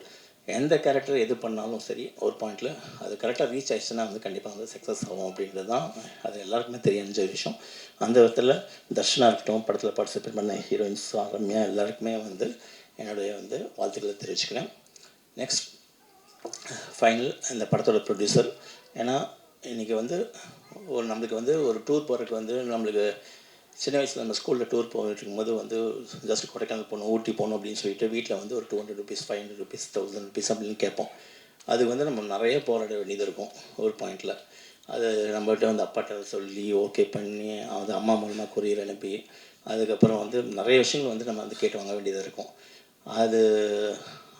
எந்த கேரக்டர் எது பண்ணாலும் சரி ஒரு பாயிண்டில் அது கரெக்டாக ரீச் ஆயிடுச்சுன்னா வந்து கண்டிப்பாக வந்து சக்ஸஸ் ஆகும் அப்படின்றது தான் அது எல்லாருக்குமே தெரிஞ்ச விஷயம். அந்த விதத்தில் தர்ஷனாக இருக்கட்டும், படத்தில் பார்ட்டிசிபேட் பண்ண ஹீரோயின்ஸ் ரம்யா எல்லாருக்குமே வந்து என்னுடைய வந்து வாழ்த்துக்களை தெரிவிச்சுக்கிறேன். நெக்ஸ்ட் ஃபைனல் இந்த படத்தோட ப்ரொடியூசர். ஏன்னா இன்றைக்கி வந்து நம்மளுக்கு வந்து ஒரு டூர் போகிறதுக்கு வந்து நம்மளுக்கு சின்ன வயசில் நம்ம ஸ்கூலில் டூர் போயிட்டு இருக்கும்போது வந்து ஜஸ்ட் கொடைக்கானல் போகணும், ஊட்டி போகணும் அப்படின்னு சொல்லிட்டு வீட்டில் வந்து ஒரு 200 rupees 500 rupees 1000 rupees அப்படின்னு கேட்போம். அது வந்து நம்ம நிறைய போராட வேண்டியது இருக்கும் ஒரு பாயிண்டில். அது நம்மகிட்ட வந்து அப்பாட்ட சொல்லி ஓகே பண்ணி அது அம்மா மூலமாக கொரியர் அனுப்பி அதுக்கப்புறம் வந்து நிறைய விஷயங்கள் வந்து நம்ம வந்து கேட்டு வாங்க வேண்டியதாக இருக்கும்.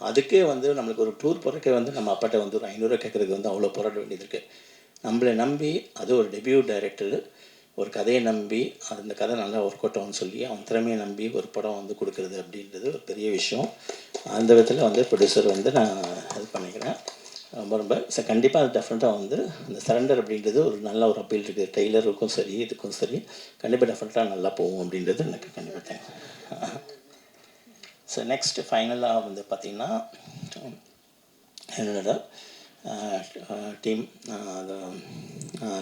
அதுக்கே வந்து நம்மளுக்கு ஒரு டூர் போகிறதுக்கே வந்து நம்ம அப்பாட்ட வந்து ஒரு 500 கேட்குறதுக்கு வந்து அவ்வளோ போராட வேண்டியது இருக்குது. நம்மளை நம்பி அது ஒரு டெபியூ டைரக்டர் ஒரு கதையை நம்பி அந்த கதை நல்லா ஒர்க் அவுட் ஆகும்னு சொல்லி அவன் திறமையை நம்பி ஒரு படம் வந்து கொடுக்குறது அப்படின்றது ஒரு பெரிய விஷயம். அந்த விதத்தில் வந்து ப்ரொடியூசர் வந்து நான் இது பண்ணிக்கிறேன் ரொம்ப கண்டிப்பாக அது டெஃபரெண்ட்டாக வந்து அந்த சரண்டர் அப்படின்றது ஒரு நல்ல ஒரு அப்பீல் இருக்குது. டெய்லருக்கும் சரி இதுக்கும் சரி கண்டிப்பாக டெஃபரெண்ட்டாக நல்லா போகும் அப்படின்றது எனக்கு கண்டிப்பாக தேவை. ஸோ நெக்ஸ்ட்டு ஃபைனலாக வந்து பார்த்திங்கன்னா என்னோட டீம்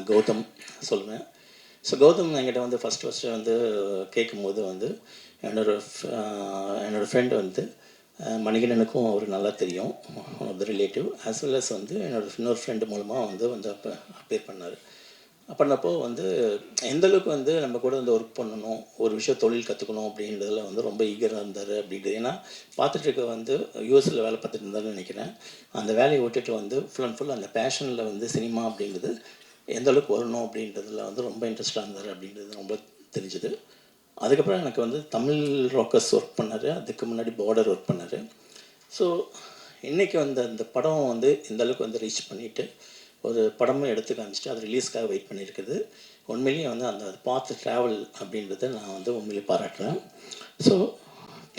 கௌதம் சொல்லுவேன். ஸோ கௌதம் என்கிட்ட வந்து ஃபஸ்ட்டு வந்து கேட்கும்போது வந்து என்னோடய ஃப்ரெண்டு வந்து மணிகண்டனுக்கும் அவர் நல்லா தெரியும், one of the relative, as well as வந்து இன்னொரு ஃப்ரெண்டு மூலமாக வந்து அப்போ அப்பியர் பண்ணார். பண்ணப்போ வந்து எந்தளவுக்கு வந்து நம்ம கூட வந்து ஒர்க் பண்ணணும், ஒரு விஷயம் தொழில் கற்றுக்கணும் அப்படின்றதுல வந்து ரொம்ப ஈகராக இருந்தார் அப்படின்றது. ஏன்னா பார்த்துட்டு வந்து யூஎஸில் வேலை பார்த்துட்டு இருந்தாருன்னு நினைக்கிறேன். அந்த வேலையை விட்டுட்டு வந்து ஃபுல் அண்ட் ஃபுல் அந்த பேஷனில் வந்து சினிமா அப்படின்றது எந்தளவுக்கு வரணும் அப்படின்றதுல வந்து ரொம்ப இன்ட்ரெஸ்டாக இருந்தார் அப்படின்றது ரொம்ப தெரிஞ்சுது. அதுக்கப்புறம் எனக்கு வந்து தமிழ் ராக்கர்ஸ் ஒர்க் பண்ணார், அதுக்கு முன்னாடி பார்டர் ஒர்க் பண்ணார். ஸோ இன்றைக்கி வந்து அந்த படம் வந்து இந்தளவுக்கு வந்து ரீச் பண்ணிவிட்டு ஒரு படமும் எடுத்து காமிச்சிட்டு அது ரிலீஸ்க்காக வெயிட் பண்ணியிருக்குது. உண்மையிலேயே வந்து அந்த பார்த்து ட்ராவல் அப்படின்றத நான் வந்து உண்மையிலேயே பாராட்டுறேன். ஸோ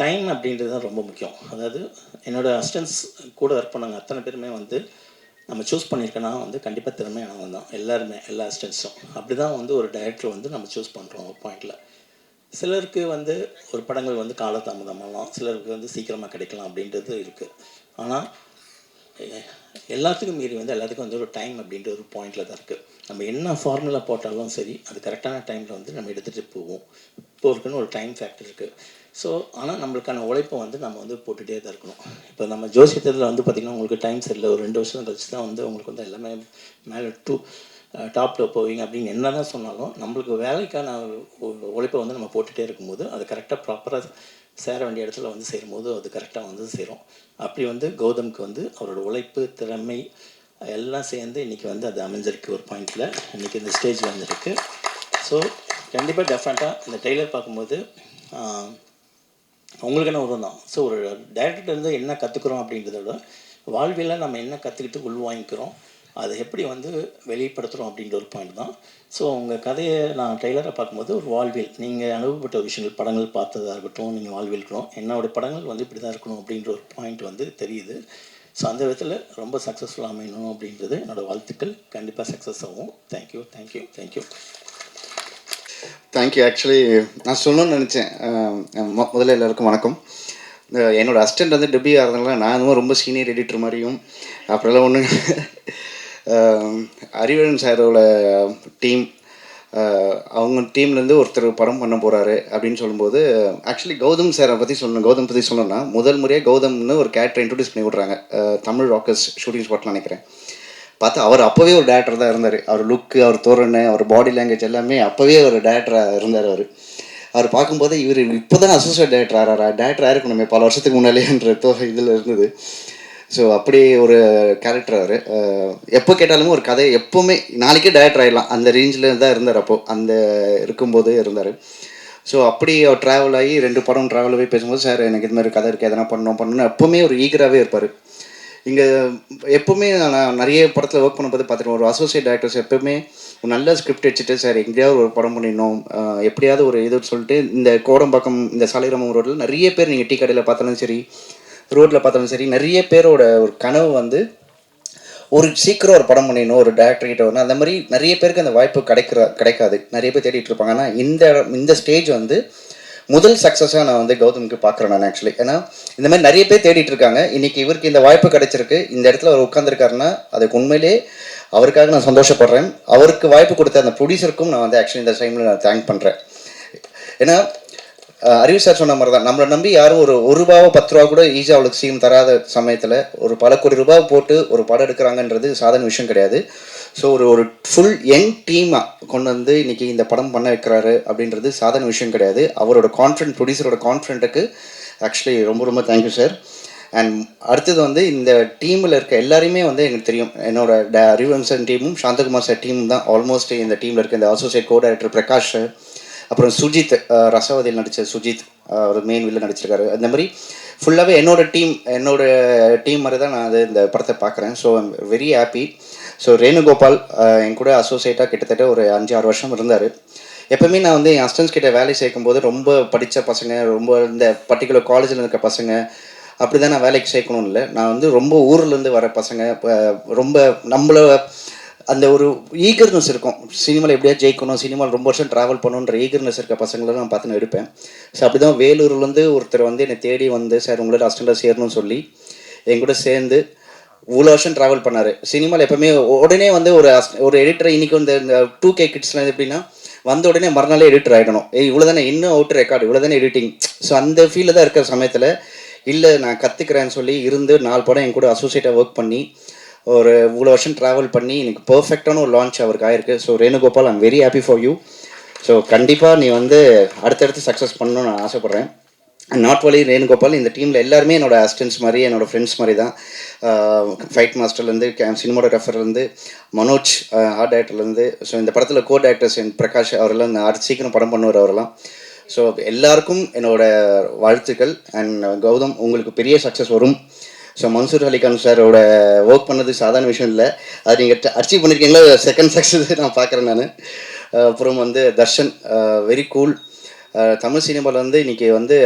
டைம் அப்படின்றது தான் ரொம்ப முக்கியம். அதாவது என்னோடய அசிஸ்டன்ஸ் கூட ஒர்க் பண்ணாங்க அத்தனை பேருமே வந்து நம்ம சூஸ் பண்ணியிருக்கேன்னா வந்து கண்டிப்பாக திறமையானவங்க தான் எல்லாருமே, எல்லா அசிஸ்டன்ஸும். அப்படி தான் வந்து ஒரு டைரக்டர் வந்து நம்ம சூஸ் பண்ணுறோம் ஒரு பாயிண்டில். சிலருக்கு வந்து ஒரு படங்கள் வந்து காலதாமதமாகலாம், சிலருக்கு வந்து சீக்கிரமாக கிடைக்கலாம் அப்படின்றது இருக்குது. ஆனால் எல்லாத்துக்கும் மீறி வந்து எல்லாத்துக்கும் வந்து ஒரு டைம் அப்படின்ற ஒரு பாயிண்டில் தான் இருக்குது. நம்ம என்ன ஃபார்முலா போட்டாலும் சரி அது கரெக்டான டைமில் வந்து நம்ம எடுத்துகிட்டு போவோம். இப்போ இருக்குன்னு ஒரு டைம் ஃபேக்டர் இருக்குது. ஸோ ஆனால் நம்மளுக்கான உழைப்பை வந்து நம்ம வந்து போட்டுகிட்டே தான் இருக்கணும். இப்போ நம்ம ஜோசியத்தில் வந்து பார்த்திங்கன்னா உங்களுக்கு டைம் சரியில்லை, ஒரு 2 வருஷம் கழிச்சு தான் வந்து உங்களுக்கு வந்து எல்லாமே மேலே டாப்பில் போவீங்க அப்படின்னு என்ன தான் சொன்னாலும் நம்மளுக்கு வேலைக்கான உழைப்பை வந்து நம்ம போட்டுகிட்டே இருக்கும்போது அது கரெக்டாக ப்ராப்பராக சேர வேண்டிய இடத்துல வந்து சேரும்போது அது கரெக்டாக வந்து சேரும். அப்படி வந்து கௌதம்க்கு வந்து அவரோட உழைப்பு, திறமை எல்லாம் சேர்ந்து இன்றைக்கி வந்து அது அமைஞ்சிருக்கு ஒரு பாயிண்டில். இன்றைக்கி இந்த ஸ்டேஜ் வந்துருக்கு. ஸோ கண்டிப்பாக டெஃபினட்டாக இந்த ட்ரெய்லர் பார்க்கும்போது உங்களுக்கு என்ன உதவும் தான். ஸோ ஒரு டைரக்டர் வந்து என்ன கற்றுக்குறோம் அப்படின்றத விட வாழ்வியலில் நம்ம என்ன கற்றுக்கிட்டு உள்வாங்கிக்கிறோம், அதை எப்படி வந்து வெளிப்படுத்துகிறோம் அப்படின்ற ஒரு பாயிண்ட் தான். ஸோ உங்கள் கதையை நான் ட்ரெய்லரை பார்க்கும்போது ஒரு வாழ்வியல், நீங்கள் அனுபவப்பட்ட விஷயங்கள், படங்கள் பார்த்ததாக இருக்கட்டும், நீங்கள் வாழ்வியல் இருக்கணும், என்னோடய படங்கள் வந்து இப்படி தான் இருக்கணும் அப்படின்ற ஒரு பாயிண்ட் வந்து தெரியுது. ஸோ அந்த விதத்தில் ரொம்ப சக்ஸஸ்ஃபுல்லாக அமையணும் அப்படின்றது என்னோடய வாழ்த்துக்கள். கண்டிப்பாக சக்ஸஸ் ஆகும். Thank you thank you thank you thank you. Actually நான் சொல்லணும்னு நினச்சேன். முதல்ல எல்லாருக்கும் வணக்கம். என்னோடய அசிஸ்டண்ட் வந்து டெபி ஆகிறதுனால நானும் ரொம்ப சீனியர் எடிட்டர் மாதிரியும் அப்புறம்லாம் ஒன்று அறிவழன் சாரோட டீம், அவங்க டீம்லேருந்து ஒருத்தர் படம் பண்ண போகிறாரு அப்படின்னு சொல்லும்போது ஆக்சுவலி கௌதம் சாரை பற்றி சொல்லணும். கௌதம் பற்றி சொல்லணும்னா முதல் முறையாக கௌதம்னு ஒரு கேரக்டர் இன்ட்ரடியூஸ் பண்ணி விட்றாங்க தமிழ் ராக்கர்ஸ் ஷூட்டிங் ஸ்பாட்டில் நினைக்கிறேன். பார்த்தா அவர் அப்போவே ஒரு டேரக்டர் தான் இருந்தார். அவர் லுக்கு, அவர் தோரணை, அவர் பாடி லாங்குவேஜ் எல்லாமே அப்போவே ஒரு டேரக்டராக இருந்தார். அவர் பார்க்கும்போது இவர் இப்போ தான் அசோசியேட் டேரக்டர் ஆயிருக்கணுமே பல வருஷத்துக்கு முன்னாலேன்ற இதில் இருந்தது. ஸோ அப்படி ஒரு கேரக்டர் அவர். எப்போ கேட்டாலுமே ஒரு கதை எப்போவுமே நாளைக்கே டேரக்டர் ஆகிடலாம் அந்த ரேஞ்சில் தான் இருந்தார். அப்போது அந்த இருக்கும்போது இருந்தார். ஸோ அப்படி அவர் ட்ராவல் ஆகி 2 படம் ட்ராவல் ஆகி பேசும்போது சார் எனக்கு இது மாதிரி கதை இருக்குது, எதனா பண்ணணும்னு எப்போவுமே ஒரு ஈகராகவே இருப்பார். இங்கே எப்போவுமே நான் நிறைய படத்தில் ஒர்க் பண்ணும்போது பார்த்துருக்கேன், ஒரு அசோசியேட் டேரக்டர்ஸ் எப்போவுமே ஒரு நல்ல ஸ்கிரிப்ட் வச்சுட்டு சார் எங்கேயாவது ஒரு படம் பண்ணிடணும், எப்படியாவது ஒரு இதுன்னு சொல்லிட்டு இந்த கோடம்பாக்கம் இந்த சாலைகிராமம் ரோட்டில் நிறைய பேர் நீங்கள் டீ கடையில் பார்த்தாலும் சரி, ரோட்டில் பார்த்தாலும் சரி, நிறைய பேரோட ஒரு கனவு வந்து ஒரு சீக்கிரம் ஒரு படம் பண்ணிடணும், ஒரு டேரக்டர்கிட்ட வரணும். அந்த மாதிரி நிறைய பேருக்கு அந்த வாய்ப்பு கிடைக்காது, நிறைய பேர் தேடிட்டு இருப்பாங்க. ஆனால் இந்த ஸ்டேஜ் வந்து முதல் சக்ஸஸாக நான் வந்து கௌதமுக்கு பார்க்குறேன் நான் ஆக்சுவலி. ஏன்னா இந்த மாதிரி நிறைய பேர் தேடிட்டு இருக்காங்க. இன்றைக்கி இவருக்கு இந்த வாய்ப்பு கிடைச்சிருக்கு, இந்த இடத்துல அவர் உட்காந்துருக்காருன்னா அதுக்கு உண்மையிலே அவருக்காக நான் சந்தோஷப்படுறேன். அவருக்கு வாய்ப்பு கொடுத்த அந்த ப்ரொடியூசருக்கும் நான் வந்து ஆக்சுவலி இந்த டைமில் நான் தேங்க் பண்ணுறேன். ஏன்னா அறிவு சார் சொன்ன மாதிரி தான், நம்மளை நம்பி யாரும் ஒரு ரூபாவோ 10 ரூபா கூட ஈஸியாக அவளுக்கு சீக்கிரம் தராத சமயத்தில் ஒரு பல கோடி ரூபாய் போட்டு ஒரு படம் எடுக்கிறாங்கன்றது சாதாரண விஷயம் கிடையாது. ஸோ ஒரு ஃபுல் யங் டீமாக கொண்டு வந்து இன்றைக்கி இந்த படம் பண்ண வைக்கிறாரு அப்படின்றது சாதாரண விஷயம் கிடையாது. அவரோட கான்ஃபிடென்ட், ப்ரொடியூசரோட கான்ஃபிடென்ட்டுக்கு ஆக்சுவலி ரொம்ப ரொம்ப தேங்க்யூ சார். அண்ட் அடுத்தது வந்து இந்த டீமில் இருக்க எல்லாருமே வந்து எனக்கு தெரியும். என்னோட அறிவம்சன் டீமும் சாந்தகுமார் சார் டீமும் தான் ஆல்மோஸ்ட் இந்த டீமில் இருக்க இந்த அசோசியேட் கோ டைரக்டர் பிரகாஷ், அப்புறம் சுஜித், ரசவதியில் நடித்த சுஜித், அவர் மெயின் வில்ல நடிச்சிருக்காரு. அந்த மாதிரி ஃபுல்லாகவே என்னோட டீம் மாதிரி தான் நான் அது இந்த படத்தை பார்க்குறேன். So I'm very happy. So Renugopal என் கூட அசோசியேட்டாக கிட்டத்தட்ட ஒரு 5-6 வருஷம் இருந்தார். எப்போவுமே நான் வந்து என் அசிஸ்டன்ஸ் கிட்ட வேலை சேர்க்கும்போது ரொம்ப படித்த பசங்க, ரொம்ப இந்த பர்டிகுலர் காலேஜில் இருக்க பசங்க அப்படி தான் நான் வேலைக்கு சேர்க்கணும் இல்லை. நான் வந்து ரொம்ப ஊர்லேருந்து வர பசங்க, ரொம்ப நம்மள அந்த ஒரு ஈகர்னஸ் இருக்கும், சினிமாவில் எப்படியா ஜெயிக்கணும், சினிமாவில் ரொம்ப வருஷம் ட்ராவல் பண்ணணுன்ற ஈகர்னஸ் இருக்க பசங்களை நான் பார்த்து நான் எடுப்பேன். ஸோ அப்படி தான் வேலூர்லேருந்து ஒருத்தர் வந்து என்னை தேடி வந்து சார் உங்களோட அசிஸ்டண்ட்டாக சேரணும்னு சொல்லி என் கூட சேர்ந்து இவ்வளோ வருஷம் ட்ராவல் பண்ணார். சினிமாவில் எப்போவுமே உடனே வந்து ஒரு எடிட்டரை இன்றைக்கி இந்த 2K கிட்ஸ்லாம் எப்படின்னா வந்த உடனே மறுநாளே எடிட்டர் ஆகிடணும். இவ்வளோ தானே, இன்னும் அவுட் ரெக்கார்டு, இவ்வளோ தானே எடிட்டிங். ஸோ அந்த ஃபீல்டில் தான் இருக்கிற சமயத்தில் இல்லை நான் கற்றுக்கிறேன்னு சொல்லி இருந்து 4 படம் என் கூட அசோசியேட்டாக ஒர்க் பண்ணி ஒரு இவ்வளோ வருஷம் ட்ராவல் பண்ணி எனக்கு பர்ஃபெக்டான ஒரு லான்ச் அவருக்கு ஆயிருக்கு. So Renugopal, I'm very happy for you. So கண்டிப்பாக நீ வந்து அடுத்தடுத்து சக்ஸஸ் பண்ணணும்னு நான் ஆசைப்பட்றேன். நாட் ஒன்லி ரேணுகோபால், இந்த டீமில் எல்லாருமே என்னோடய அசிஸ்டன்ஸ் மாதிரி, என்னோடய ஃப்ரெண்ட்ஸ் மாதிரி தான். ஃபைட் மாஸ்டர்லேருந்து சினிமாட்டோகிராஃபர்லேருந்து மனோஜ், ஆர்ட் டைரக்டர்லேருந்து. ஸோ இந்த படத்தில் கோ டைரக்டர்ஸ் என் பிரகாஷ் அவரெல்லாம் அடுத்து சீக்கிரம் படம் பண்ணுவார் அவரெல்லாம். ஸோ எல்லாருக்கும் என்னோட வாழ்த்துக்கள். அண்ட் கௌதம், உங்களுக்கு பெரிய சக்ஸஸ் வரும். ஸோ மன்சூர் அலிகான் சாரோட ஒர்க் பண்ணது சாதாரண விஷயம் இல்லை. அது நீங்கள் அச்சீவ் பண்ணியிருக்கீங்களா, செகண்ட் சக்ஸஸ் நான் பார்க்குறேன் நான். அப்புறம் வந்து தர்ஷன், வெரி கூல். தமிழ் சினிமாவில் வந்து இன்றைக்கி வந்து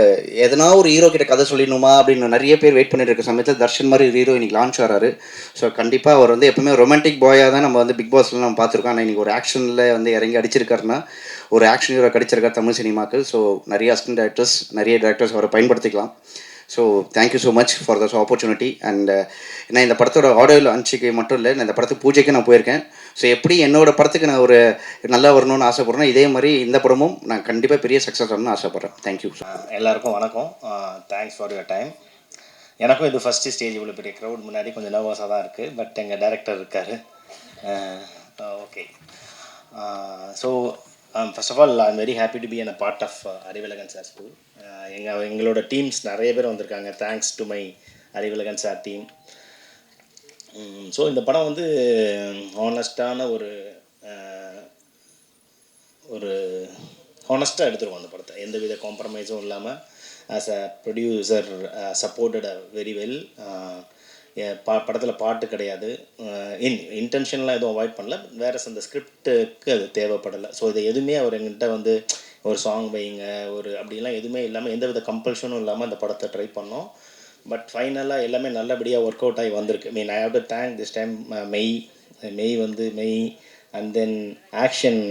எதனா ஒரு ஹீரோ கிட்ட கதை சொல்லிடணுமா அப்படின்னு நிறைய பேர் வெயிட் பண்ணிட்டு இருக்க சமயத்தில் தர்ஷன் மாதிரி ஹீரோ இன்றைக்கி லான்ச் வராரு. ஸோ கண்டிப்பாக அவர் வந்து எப்பவுமே ரொமான்டிக் பாயாக தான் நம்ம வந்து பிக் பாஸ்லாம் நம்ம பார்த்துருக்கோம். ஆனால் இன்றைக்கி ஒரு ஆக்ஷனில் வந்து இறங்கி அடிச்சிருக்காருன்னா ஒரு ஆக்ஷன் ஹீரோ கிடைச்சிருக்கார் தமிழ் சினிமாவுக்கு. ஸோ நிறைய அசிஸ்டன்ட் டேரக்டர்ஸ், நிறைய டேரக்டர்ஸ் அவரை பயன்படுத்திக்கலாம். So thank you so much for this opportunity. And நான் இந்த படத்தோட ஆடியோ லான்ச்சுக்கு மட்டும் இல்லை, நான் இந்த படத்துக்கு பூஜைக்கு நான் போயிருக்கேன். ஸோ எப்படி என்னோடய படத்துக்கு நான் ஒரு நல்லா வரணும்னு ஆசைப்பட்றேன், இதே மாதிரி இந்த படமும் நான் கண்டிப்பாக பெரிய சக்ஸஸ் வரணும்னு ஆசைப்பட்றேன். தேங்க்யூ. எல்லாருக்கும் வணக்கம். Thanks for your time. எனக்கும் இது ஃபஸ்ட்டு ஸ்டேஜ், இவ்வளோ பெரிய க்ரௌட் முன்னாடி கொஞ்சம் நர்வஸாக தான் இருக்குது. பட் எங்கள் டைரக்டர் இருக்கார். Okay. So first of all I'm very happy to be a part of Arivazhagan sir school. எங்களோட டீம்ஸ் நிறைய பேர் வந்திருக்காங்க. Thanks to my Arivazhagan sir team. So இந்த படம் வந்து ஹானஸ்டான ஒரு ஹானஸ்ட்டாக எடுத்துருவோம் அந்த படத்தை. எந்த வித காம்ப்ரமைஸும் இல்லாமல் as a producer supported very well. படத்தில் பாட்டு கிடையாது, இன்டென்ஷன்லாம் எதுவும் அவாய்ட் பண்ணல. வேறு அந்த ஸ்கிரிப்டுக்கு அது தேவைப்படலை. ஸோ இதை எதுவுமே அவர் எங்கிட்ட வந்து ஒரு சாங் வைங்க ஒரு அப்படிலாம் எதுவுமே இல்லாமல், எந்த வித கம்பல்ஷனும் இல்லாமல் அந்த படத்தை ட்ரை பண்ணோம். பட் ஃபைனலாக எல்லாமே நல்லபடியாக ஒர்க் அவுட் ஆகி வந்திருக்கு. Mean I have to thank this time மெய் வந்து and then action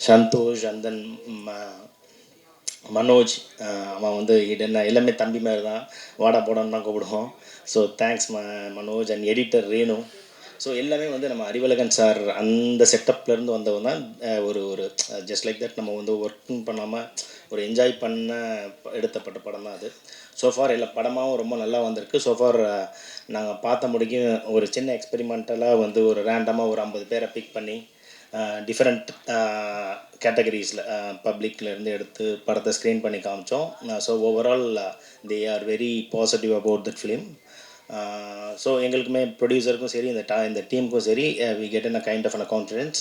Santhosh, and then Manoj. அவன் வந்து என்ன எல்லாமே தம்பி மாதிரி தான், வாடா போடான்னு தான் கூப்பிடுவோம். So thanks Manoj. And editor Renu. So எல்லாமே வந்து நம்ம அறிவழகன் சார் அந்த செட்டப்லேருந்து வந்தவங்க தான். ஒரு ஜஸ்ட் லைக் தட் நம்ம வந்து ஒர்க்கிங் பண்ணாமல் ஒரு என்ஜாய் பண்ண எடுத்தப்பட்ட படம் தான் அது. ஸோஃபார் எல்லா படமாகவும் ரொம்ப நல்லா வந்திருக்கு. ஸோஃபார் நாங்கள் பார்த்த முடிக்கும் ஒரு சின்ன எக்ஸ்பெரிமெண்டலாக வந்து ஒரு ரேண்டமாக ஒரு 50 பேரை பிக் பண்ணி டிஃப்ரெண்ட் கேட்டகரிஸில் பப்ளிக்லேருந்து எடுத்து படத்தை ஸ்க்ரீன் பண்ணி காமிச்சோம். So overall they are very positive about that film. So எங்களுக்குமே ப்ரொடியூசருக்கும் சரி இந்த டீமுக்கும் சரி we get in a kind of an confidence.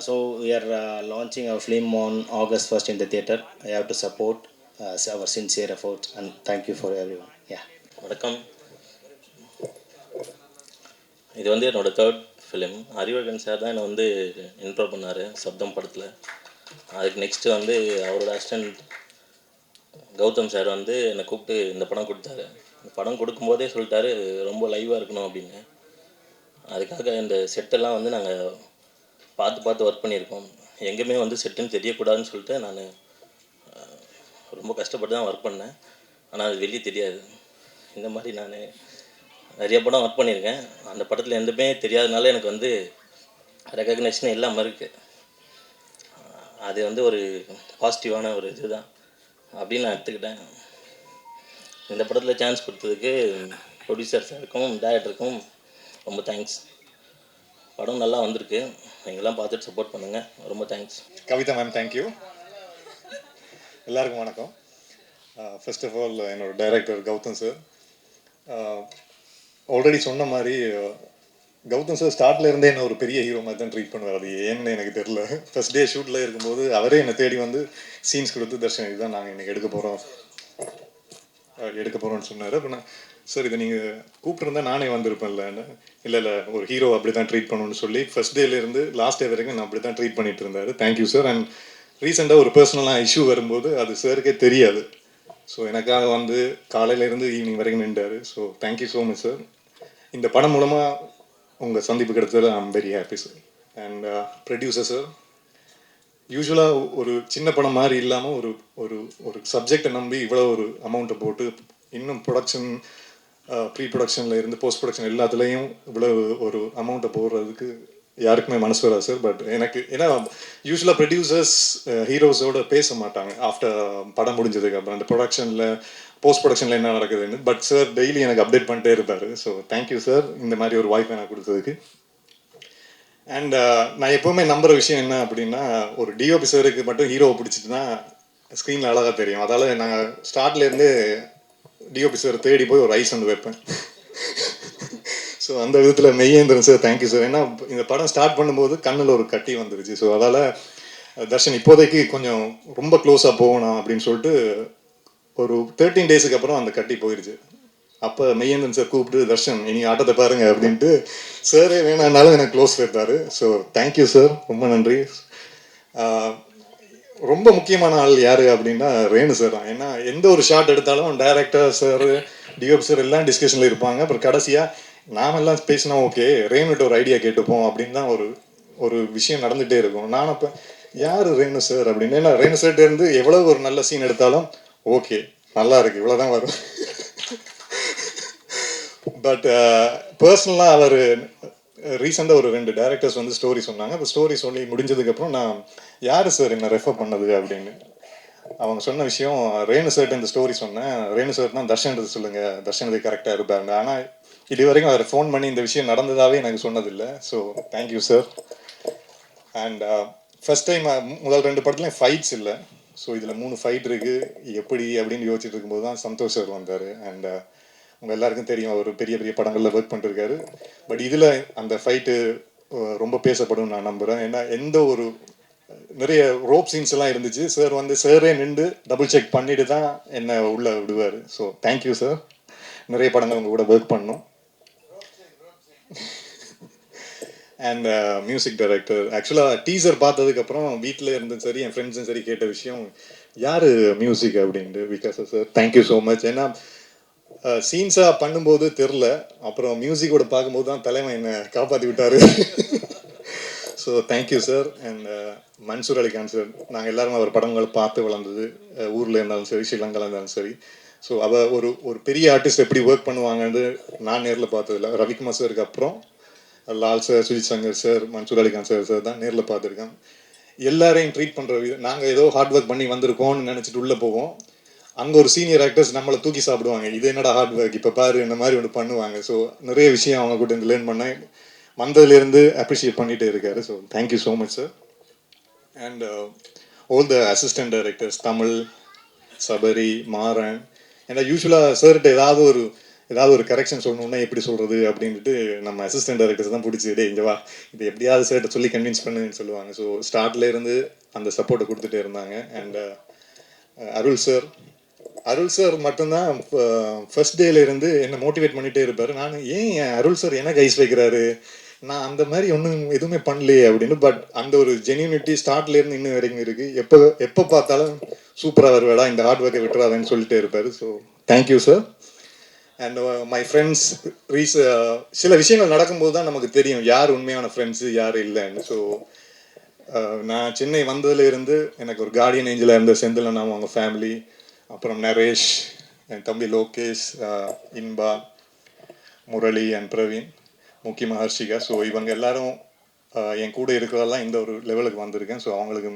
So we are launching our film on August 1st in the theatre. I have to support our sincere efforts and thank you for everyone. Yeah. வணக்கம். இது வந்து என்னோடய 3rd film. Arivazhagan sir தான் என்னை வந்து intro பண்ணார் சப்தம் படத்தில். அதுக்கு நெக்ஸ்ட்டு வந்து அவரோட அசிஸ்டன்ட் கௌதம் சார் வந்து என்னை கூப்பிட்டு இந்த படம் கொடுத்தாரு. இந்த படம் கொடுக்கும்போதே சொல்லிட்டாரு ரொம்ப லைவாக இருக்கணும் அப்படின்னு. அதுக்காக இந்த செட்டெல்லாம் வந்து நாங்கள் பார்த்து ஒர்க் பண்ணியிருக்கோம். எங்கேயுமே வந்து செட்டுன்னு தெரியக்கூடாதுன்னு சொல்லிட்டு நான் ரொம்ப கஷ்டப்பட்டு தான் ஒர்க் பண்ணேன். ஆனால் அது வெளியே தெரியாது. இந்த மாதிரி நான் நிறைய படம் ஒர்க் பண்ணியிருக்கேன். அந்த படத்தில் எதுவுமே தெரியாதனால எனக்கு வந்து ரெகக்னேஷன் இல்லாமல் இருக்குது. அது வந்து ஒரு பாசிட்டிவான ஒரு இது தான் அப்படின்னு நான் எடுத்துக்கிட்டேன். இந்த படத்தில் சான்ஸ் கொடுத்ததுக்கு ப்ரொடியூசர் சாருக்கும் டைரக்டருக்கும் ரொம்ப தேங்க்ஸ். படம் நல்லா வந்திருக்கு. நீங்களாம் பார்த்துட்டு சப்போர்ட் பண்ணுங்கள். ரொம்ப தேங்க்ஸ். Kavitha ma'am, thank you. எல்லாருக்கும் வணக்கம். ஃபர்ஸ்ட் ஆஃப் ஆல் என்னோட டைரக்டர் கௌதம் சார். ஆல்ரெடி சொன்ன மாதிரி கௌதம் சார் ஸ்டார்ட்ல இருந்தே என்ன ஒரு பெரிய ஹீரோ மாதிரி தான் ட்ரீட் பண்ணுவார். அது ஏன்னு எனக்கு தெரியல. ஃபர்ஸ்ட் டே ஷூட்டில் இருக்கும்போது அவரே என்னை தேடி வந்து சீன்ஸ் கொடுத்து தர்ஷன் இதுதான் நாங்கள் இன்றைக்கி எடுக்க போகிறோம்னு சொன்னார். அப்போ நான் சார் இதை நீங்கள் கூப்பிட்டுருந்தா நானே வந்திருப்பேன்ல. இல்லை ஒரு ஹீரோ அப்படி தான் ட்ரீட் பண்ணணும்னு சொல்லி ஃபர்ஸ்ட் டேலேருந்து லாஸ்ட் டே வரைக்கும் நான் அப்படி தான் ட்ரீட் பண்ணிட்டு இருந்தார். Thank you sir. அண்ட் ரீசெண்டாக ஒரு பர்சனலாக இஷ்யூ வரும்போது அது சாருக்கே தெரியாது. ஸோ எனக்காக வந்து காலையிலேருந்து ஈவினிங் வரைக்கும் நின்றார். So thank you so much sir. இந்த படம் மூலமாக உங்கள் சந்திப்பு கிடைச்சதில் I am very happy sir. And producer sir, யூஸ்வலாக ஒரு சின்ன படம் மாதிரி இல்லாமல் ஒரு சப்ஜெக்டை நம்பி இவ்வளோ ஒரு அமௌண்ட்டை போட்டு இன்னும் ப்ரொடக்ஷன் ப்ரீ ப்ரொடக்ஷனில் இருந்து போஸ்ட் ப்ரொடக்ஷன் எல்லாத்துலேயும் இவ்வளோ ஒரு அமௌண்ட்டை போடுறதுக்கு யாருக்குமே மனசு வராது சார். பட் எனக்கு ஏன்னா யூஸ்வலாக ப்ரொடியூசர்ஸ் ஹீரோஸோட பேச மாட்டாங்க ஆஃப்டர் படம் முடிஞ்சதுக்கு அப்புறம் அந்த ப்ரொடக்ஷனில் போஸ்ட் ப்ரொடக்ஷனில் என்ன நடக்குதுன்னு. பட் சார் டெய்லி எனக்கு அப்டேட் பண்ணிட்டே இருப்பார். ஸோ தேங்க்யூ சார் இந்த மாதிரி ஒரு வாய்ப்பை எனக்கு கொடுத்ததுக்கு. அண்ட் நான் எப்போவுமே நம்புகிற விஷயம் என்ன அப்படின்னா, ஒரு டிஓபி சாருக்கு மட்டும் ஹீரோவை பிடிச்சிட்டுனா ஸ்க்ரீனில் அழகாக தெரியும். அதால் நான் ஸ்டார்ட்லேருந்து டிஓபி சார் தேடி போய் ஒரு ஐஸ் வந்து வைப்பேன். ஸோ அந்த விதத்தில் மெய்யேந்திரன் சார் தேங்க்யூ சார். ஏன்னா இந்த படம் ஸ்டார்ட் பண்ணும்போது கண்ணில் ஒரு கட்டி வந்துருச்சு. ஸோ அதால் தர்ஷன் இப்போதைக்கு கொஞ்சம் ரொம்ப க்ளோஸாக போகணும் அப்படின்னு சொல்லிட்டு ஒரு 13 டேஸுக்கு அப்புறம் அந்த கட்டி போயிடுச்சு. அப்போ மெய்யேந்திரன் சார் கூப்பிட்டு தர்ஷன் இனி ஆட்டத்தை பாருங்க அப்படின்ட்டு சாரே வேணான்னாலும் எனக்கு க்ளோஸ் வைத்தார். ஸோ தேங்க்யூ சார், ரொம்ப நன்றி. ரொம்ப முக்கியமான ஆள் யார் அப்படின்னா ரேணு சார் தான். ஏன்னா எந்த ஒரு ஷாட் எடுத்தாலும் டைரக்டர் சார் டிஓபி சார் எல்லாம் டிஸ்கஷனில் இருப்பாங்க. அப்புறம் கடைசியாக நாமெல்லாம் பேசினா ஓகே ரேணுகிட்ட ஒரு ஐடியா கேட்டுப்போம் அப்படின்னு தான் ஒரு விஷயம் நடந்துகிட்டே இருக்கும். நான் அப்போ யார் ரேணு சார் அப்படின்னு, ஏன்னா ரேணு சார்ட்டேருந்து எவ்வளோ ஒரு நல்ல சீன் எடுத்தாலும் ஓகே நல்லா இருக்குது இவ்வளோதான் வரும். பட் பர்சனலாக அவர் ரீசெண்டாக ஒரு 2 டேரக்டர்ஸ் வந்து ஸ்டோரி சொன்னாங்க. அந்த ஸ்டோரி சொல்லி முடிஞ்சதுக்கப்புறம் நான் யார் சார் என்ன ரெஃபர் பண்ணது அப்படின்னு அவங்க சொன்ன விஷயம், ரேணு சார்ட்டு இந்த ஸ்டோரி சொன்னேன். ரேணு சார் தான் தர்ஷன்றது சொல்லுங்கள், தர்ஷனது கரெக்டாக இருப்பாங்க. ஆனால் இது வரைக்கும் அவர் ஃபோன் பண்ணி இந்த விஷயம் நடந்ததாகவே எனக்கு சொன்னதில்லை. So thank you sir. And first time முதல் 2 படத்துலையும் ஃபைட்ஸ் இல்லை. ஸோ இதில் 3 ஃபைட் இருக்குது எப்படி அப்படின்னு யோசிச்சுட்டு இருக்கும்போது தான் சந்தோஷ் சார் வந்தார். அண்ட் உங்கள் எல்லாருக்கும் தெரியும் அவர் பெரிய பெரிய படங்களில் ஒர்க் பண்ணிருக்காரு. பட் இதில் அந்த ஃபைட்டு ரொம்ப பேசப்படும் நான் நம்புகிறேன். ஏன்னா எந்த ஒரு நிறைய ரோப் சீன்ஸ் எல்லாம் இருந்துச்சு. சார் வந்து சாரே நின்று டபுள் செக் பண்ணிட்டு தான் என்னை உள்ளே விடுவார். So thank you sir. நிறைய படங்கள் உங்கள் கூட ஒர்க் பண்ணோம். அண்ட் மியூசிக் டைரக்டர் ஆக்சுவலாக டீசர் பார்த்ததுக்கப்புறம் வீட்டில் இருந்தும் சரி என் ஃப்ரெண்ட்ஸும் சரி கேட்ட விஷயம் யார் மியூசிக் அப்படின்ட்டு. Because sir thank you so much. ஏன்னா சீன்ஸாக பண்ணும்போது தெரில, அப்புறம் மியூசிக்கோட பார்க்கும்போது தான் தலைமை என்னை காப்பாற்றி விட்டார். So thank you sir. And Mansoor Ali Khan sir, நாங்கள் எல்லாரும் அவர் படங்களை பார்த்து வளர்ந்தது, ஊரில் இருந்தாலும் சரி ஸ்ரீலங்காவில் இருந்தாலும் சரி. ஸோ அவள் ஒரு பெரிய ஆர்டிஸ்ட் எப்படி ஒர்க் பண்ணுவாங்கன்னு நான் நேரில் பார்த்ததில்ல. ரவிக்குமார் சாருக்கு அப்புறம் Lal sir, Sujith Shankar sir, Mansoor Ali Khan sir தான் நேரில் பார்த்துருக்கேன். எல்லாரையும் ட்ரீட் பண்ணுற விதம், நாங்கள் ஏதோ ஹார்ட் ஒர்க் பண்ணி வந்திருக்கோம்னு நினச்சிட்டு உள்ளே போவோம். அங்கே ஒரு சீனியர் ஆக்டர்ஸ் நம்மளை தூக்கி சாப்பிடுவாங்க. இது என்னடா ஹார்ட் ஒர்க் இப்போ பாரு இந்த மாதிரி ஒன்று பண்ணுவாங்க. ஸோ நிறைய விஷயம் அவங்க கூட இருந்து லேர்ன் பண்ணேன். வந்ததுலேருந்து அப்ரிஷியேட் பண்ணிகிட்டே இருக்காரு. So thank you so much sir. And all the assistant directors Tamil, Sabari, Maran. ஏன்னா யூஸ்வலாக சார்கிட்ட ஏதாவது ஒரு கரெக்ஷன் சொல்லணுன்னா எப்படி சொல்கிறது அப்படின்ட்டு நம்ம அசிஸ்டன்ட் டைரக்டர்ஸ் தான் பிடிச்சி டே இங்கே வா இது எப்படியாவது சார்கிட்ட சொல்லி கன்வின்ஸ் பண்ணுன்னு சொல்லுவாங்க. ஸோ ஸ்டார்ட்லேருந்து அந்த சப்போர்ட்டை கொடுத்துட்டே இருந்தாங்க. அண்ட் அருள் சார் மட்டும்தான் ஃபர்ஸ்ட் டேலேருந்து என்னை மோட்டிவேட் பண்ணிகிட்டே இருப்பார். நான் ஏன் அருள் சார் எனக்கு ஐஸ் வைக்கிறாரு, நான் அந்த மாதிரி ஒன்றும் எதுவுமே பண்ணலையே அப்படின்னு. பட் அந்த ஒரு ஜென்யூனிட்டி ஸ்டார்ட்லேருந்து இன்னும் வரைக்கும் இருக்குது. எப்போ பார்த்தாலும் சூப்பராக வருவாடா, இந்த ஹார்ட் ஒர்க்கை விட்டுறாதுன்னு சொல்லிட்டே இருப்பார். So thank you sir. And my friends சில விஷயங்கள் நடக்கும்போது தான் நமக்கு தெரியும் யார் உண்மையான ஃப்ரெண்ட்ஸு யார் இல்லைன்னு. ஸோ நான் சென்னை வந்ததுலேருந்து எனக்கு ஒரு கார்டியன் ஏஞ்சலாக இருந்த செந்திலன் அவங்க ஃபேமிலி, அப்புறம் நரேஷ், என் தம்பி லோகேஷ், இன்பா, முரளி அண்ட் பிரவீன், முக்கியமாக ஹர்ஷிகா. ஸோ இவங்க எல்லாரும் என் கூட இருக்கிறதெல்லாம் இந்த ஒரு லெவலுக்கு வந்திருக்கேன். ஸோ அவங்களுக்கு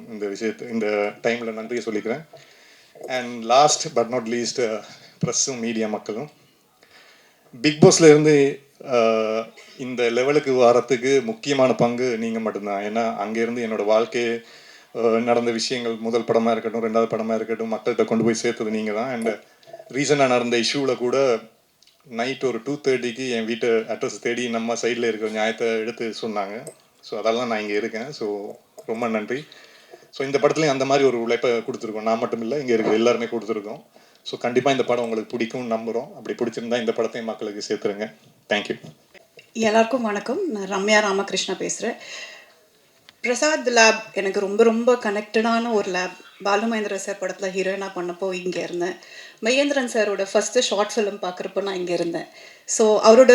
இந்த டைமில் நன்றியை சொல்லிக்கிறேன். And last but not least ப்ரெஸ்ஸும் மீடியா மக்களும். பிக் பாஸ்ல இருந்து இந்த லெவலுக்கு வரத்துக்கு முக்கியமான பங்கு நீங்கள் மட்டும்தான். ஏன்னா அங்கேருந்து என்னோடய வாழ்க்கையை நடந்த விஷயங்கள், முதல் படமாக இருக்கட்டும் 2வது படமாக இருக்கட்டும், மக்கள்கிட்ட கொண்டு போய் சேர்த்தது நீங்கள் தான். அண்ட் ரீசனாக நடந்த இஷ்யூவில் கூட நைட் ஒரு 2:30க்கு என் வீட்டு அட்ரஸ் தேடி நம்ம சைடில் இருக்கிற நியாயத்தை எடுத்து சொன்னாங்க. ஸோ அதெல்லாம் நான் இங்கே இருக்கேன். ஸோ ரொம்ப நன்றி. ஸோ இந்த படத்துலையும் அந்த மாதிரி ஒரு உழைப்பை கொடுத்துருக்கோம். நான் மட்டும் இல்லை, இங்கே இருக்கிற எல்லாருமே கொடுத்துருக்கோம். ஸோ கண்டிப்பாக இந்த படம் உங்களுக்கு பிடிக்கும்னு நம்புகிறோம். அப்படி பிடிச்சிருந்தா இந்த படத்தையும் மக்களுக்கு சேர்த்துருங்க. தேங்க்யூ. எல்லாருக்கும் வணக்கம். நான் ரம்யா ராமகிருஷ்ணா பேசுகிறேன். பிரசாத் லேப் எனக்கு ரொம்ப ரொம்ப கனெக்டடான ஒரு லேப். பாலு மகேந்திர சார் படத்தில் ஹீரோயினாக பண்ணப்போ இங்கே இருந்தேன். மெய்யேந்திரன் சாரோட ஃபஸ்ட்டு ஷார்ட் ஃபிலிம் பார்க்குறப்போ நான் இங்கே இருந்தேன். ஸோ அவரோட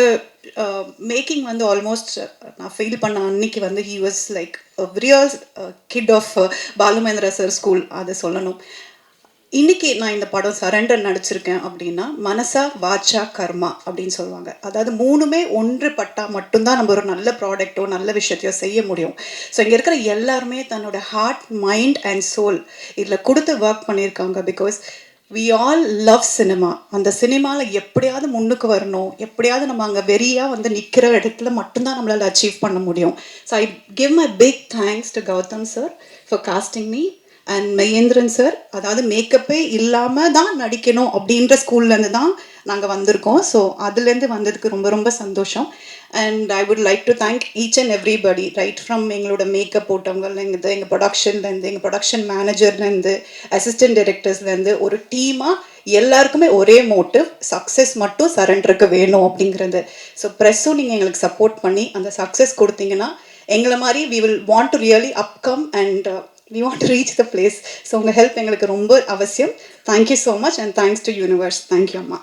மேக்கிங் வந்து ஆல்மோஸ்ட் நான் ஃபீல் பண்ண அன்னைக்கு வந்து he was like real kid of Balu Mahendra sir school, அதை சொல்லணும். இன்னைக்கு நான் இந்த படம் சரண்டர் நடிச்சிருக்கேன் அப்படின்னா மனசா வாச்சா கர்மா அப்படின்னு சொல்லுவாங்க. அதாவது மூணுமே ஒன்றுபட்டா மட்டும்தான் நம்ம ஒரு நல்ல ப்ராடக்ட்டோ நல்ல விஷயத்தையோ செய்ய முடியும். ஸோ இங்கே இருக்கிற எல்லாருமே தன்னோட ஹார்ட், மைண்ட் அண்ட் சோல் இதில் கொடுத்து ஒர்க் பண்ணியிருக்காங்க. Because we all love cinema. அந்த சினிமாவில் எப்படியாவது முன்னுக்கு வரணும், எப்படியாவது நம்ம அங்கே வெறியாக வந்து நிற்கிற இடத்துல மட்டும்தான் நம்மளால் அச்சீவ் பண்ண முடியும். So I give my big thanks to Gautham sir for casting me and Mahendran sir. அதாவது மேக்கப்பே இல்லாமல் தான் நடிக்கணும் அப்படின்ற ஸ்கூல்லேருந்து தான் நாங்கள் வந்திருக்கோம். ஸோ அதுலேருந்து வந்ததுக்கு ரொம்ப ரொம்ப சந்தோஷம். And I would like to thank each and everybody, right from எங்களோட மேக்கப் போட்டவங்கலேருந்து, எங்கள் ப்ரொடக்ஷன்லேருந்து, எங்கள் ப்ரொடக்ஷன் மேனேஜர்லேருந்து, அசிஸ்டன்ட் டைரக்டர்ஸ்லேருந்து, ஒரு டீமாக எல்லாருக்குமே ஒரே மோட்டிவ், சக்ஸஸ் மட்டும் சரண்டருக்கு வேணும் அப்படிங்கிறது. ஸோ ப்ரெஸ்ஸும் நீங்கள் எங்களுக்கு சப்போர்ட் பண்ணி அந்த சக்ஸஸ் கொடுத்தீங்கன்னா எங்களை மாதிரி we will want to really upcome and we want to reach the place. So உங்கள் ஹெல்ப் எங்களுக்கு ரொம்ப அவசியம். Thank you so much and thanks to universe. Thank you அம்மா.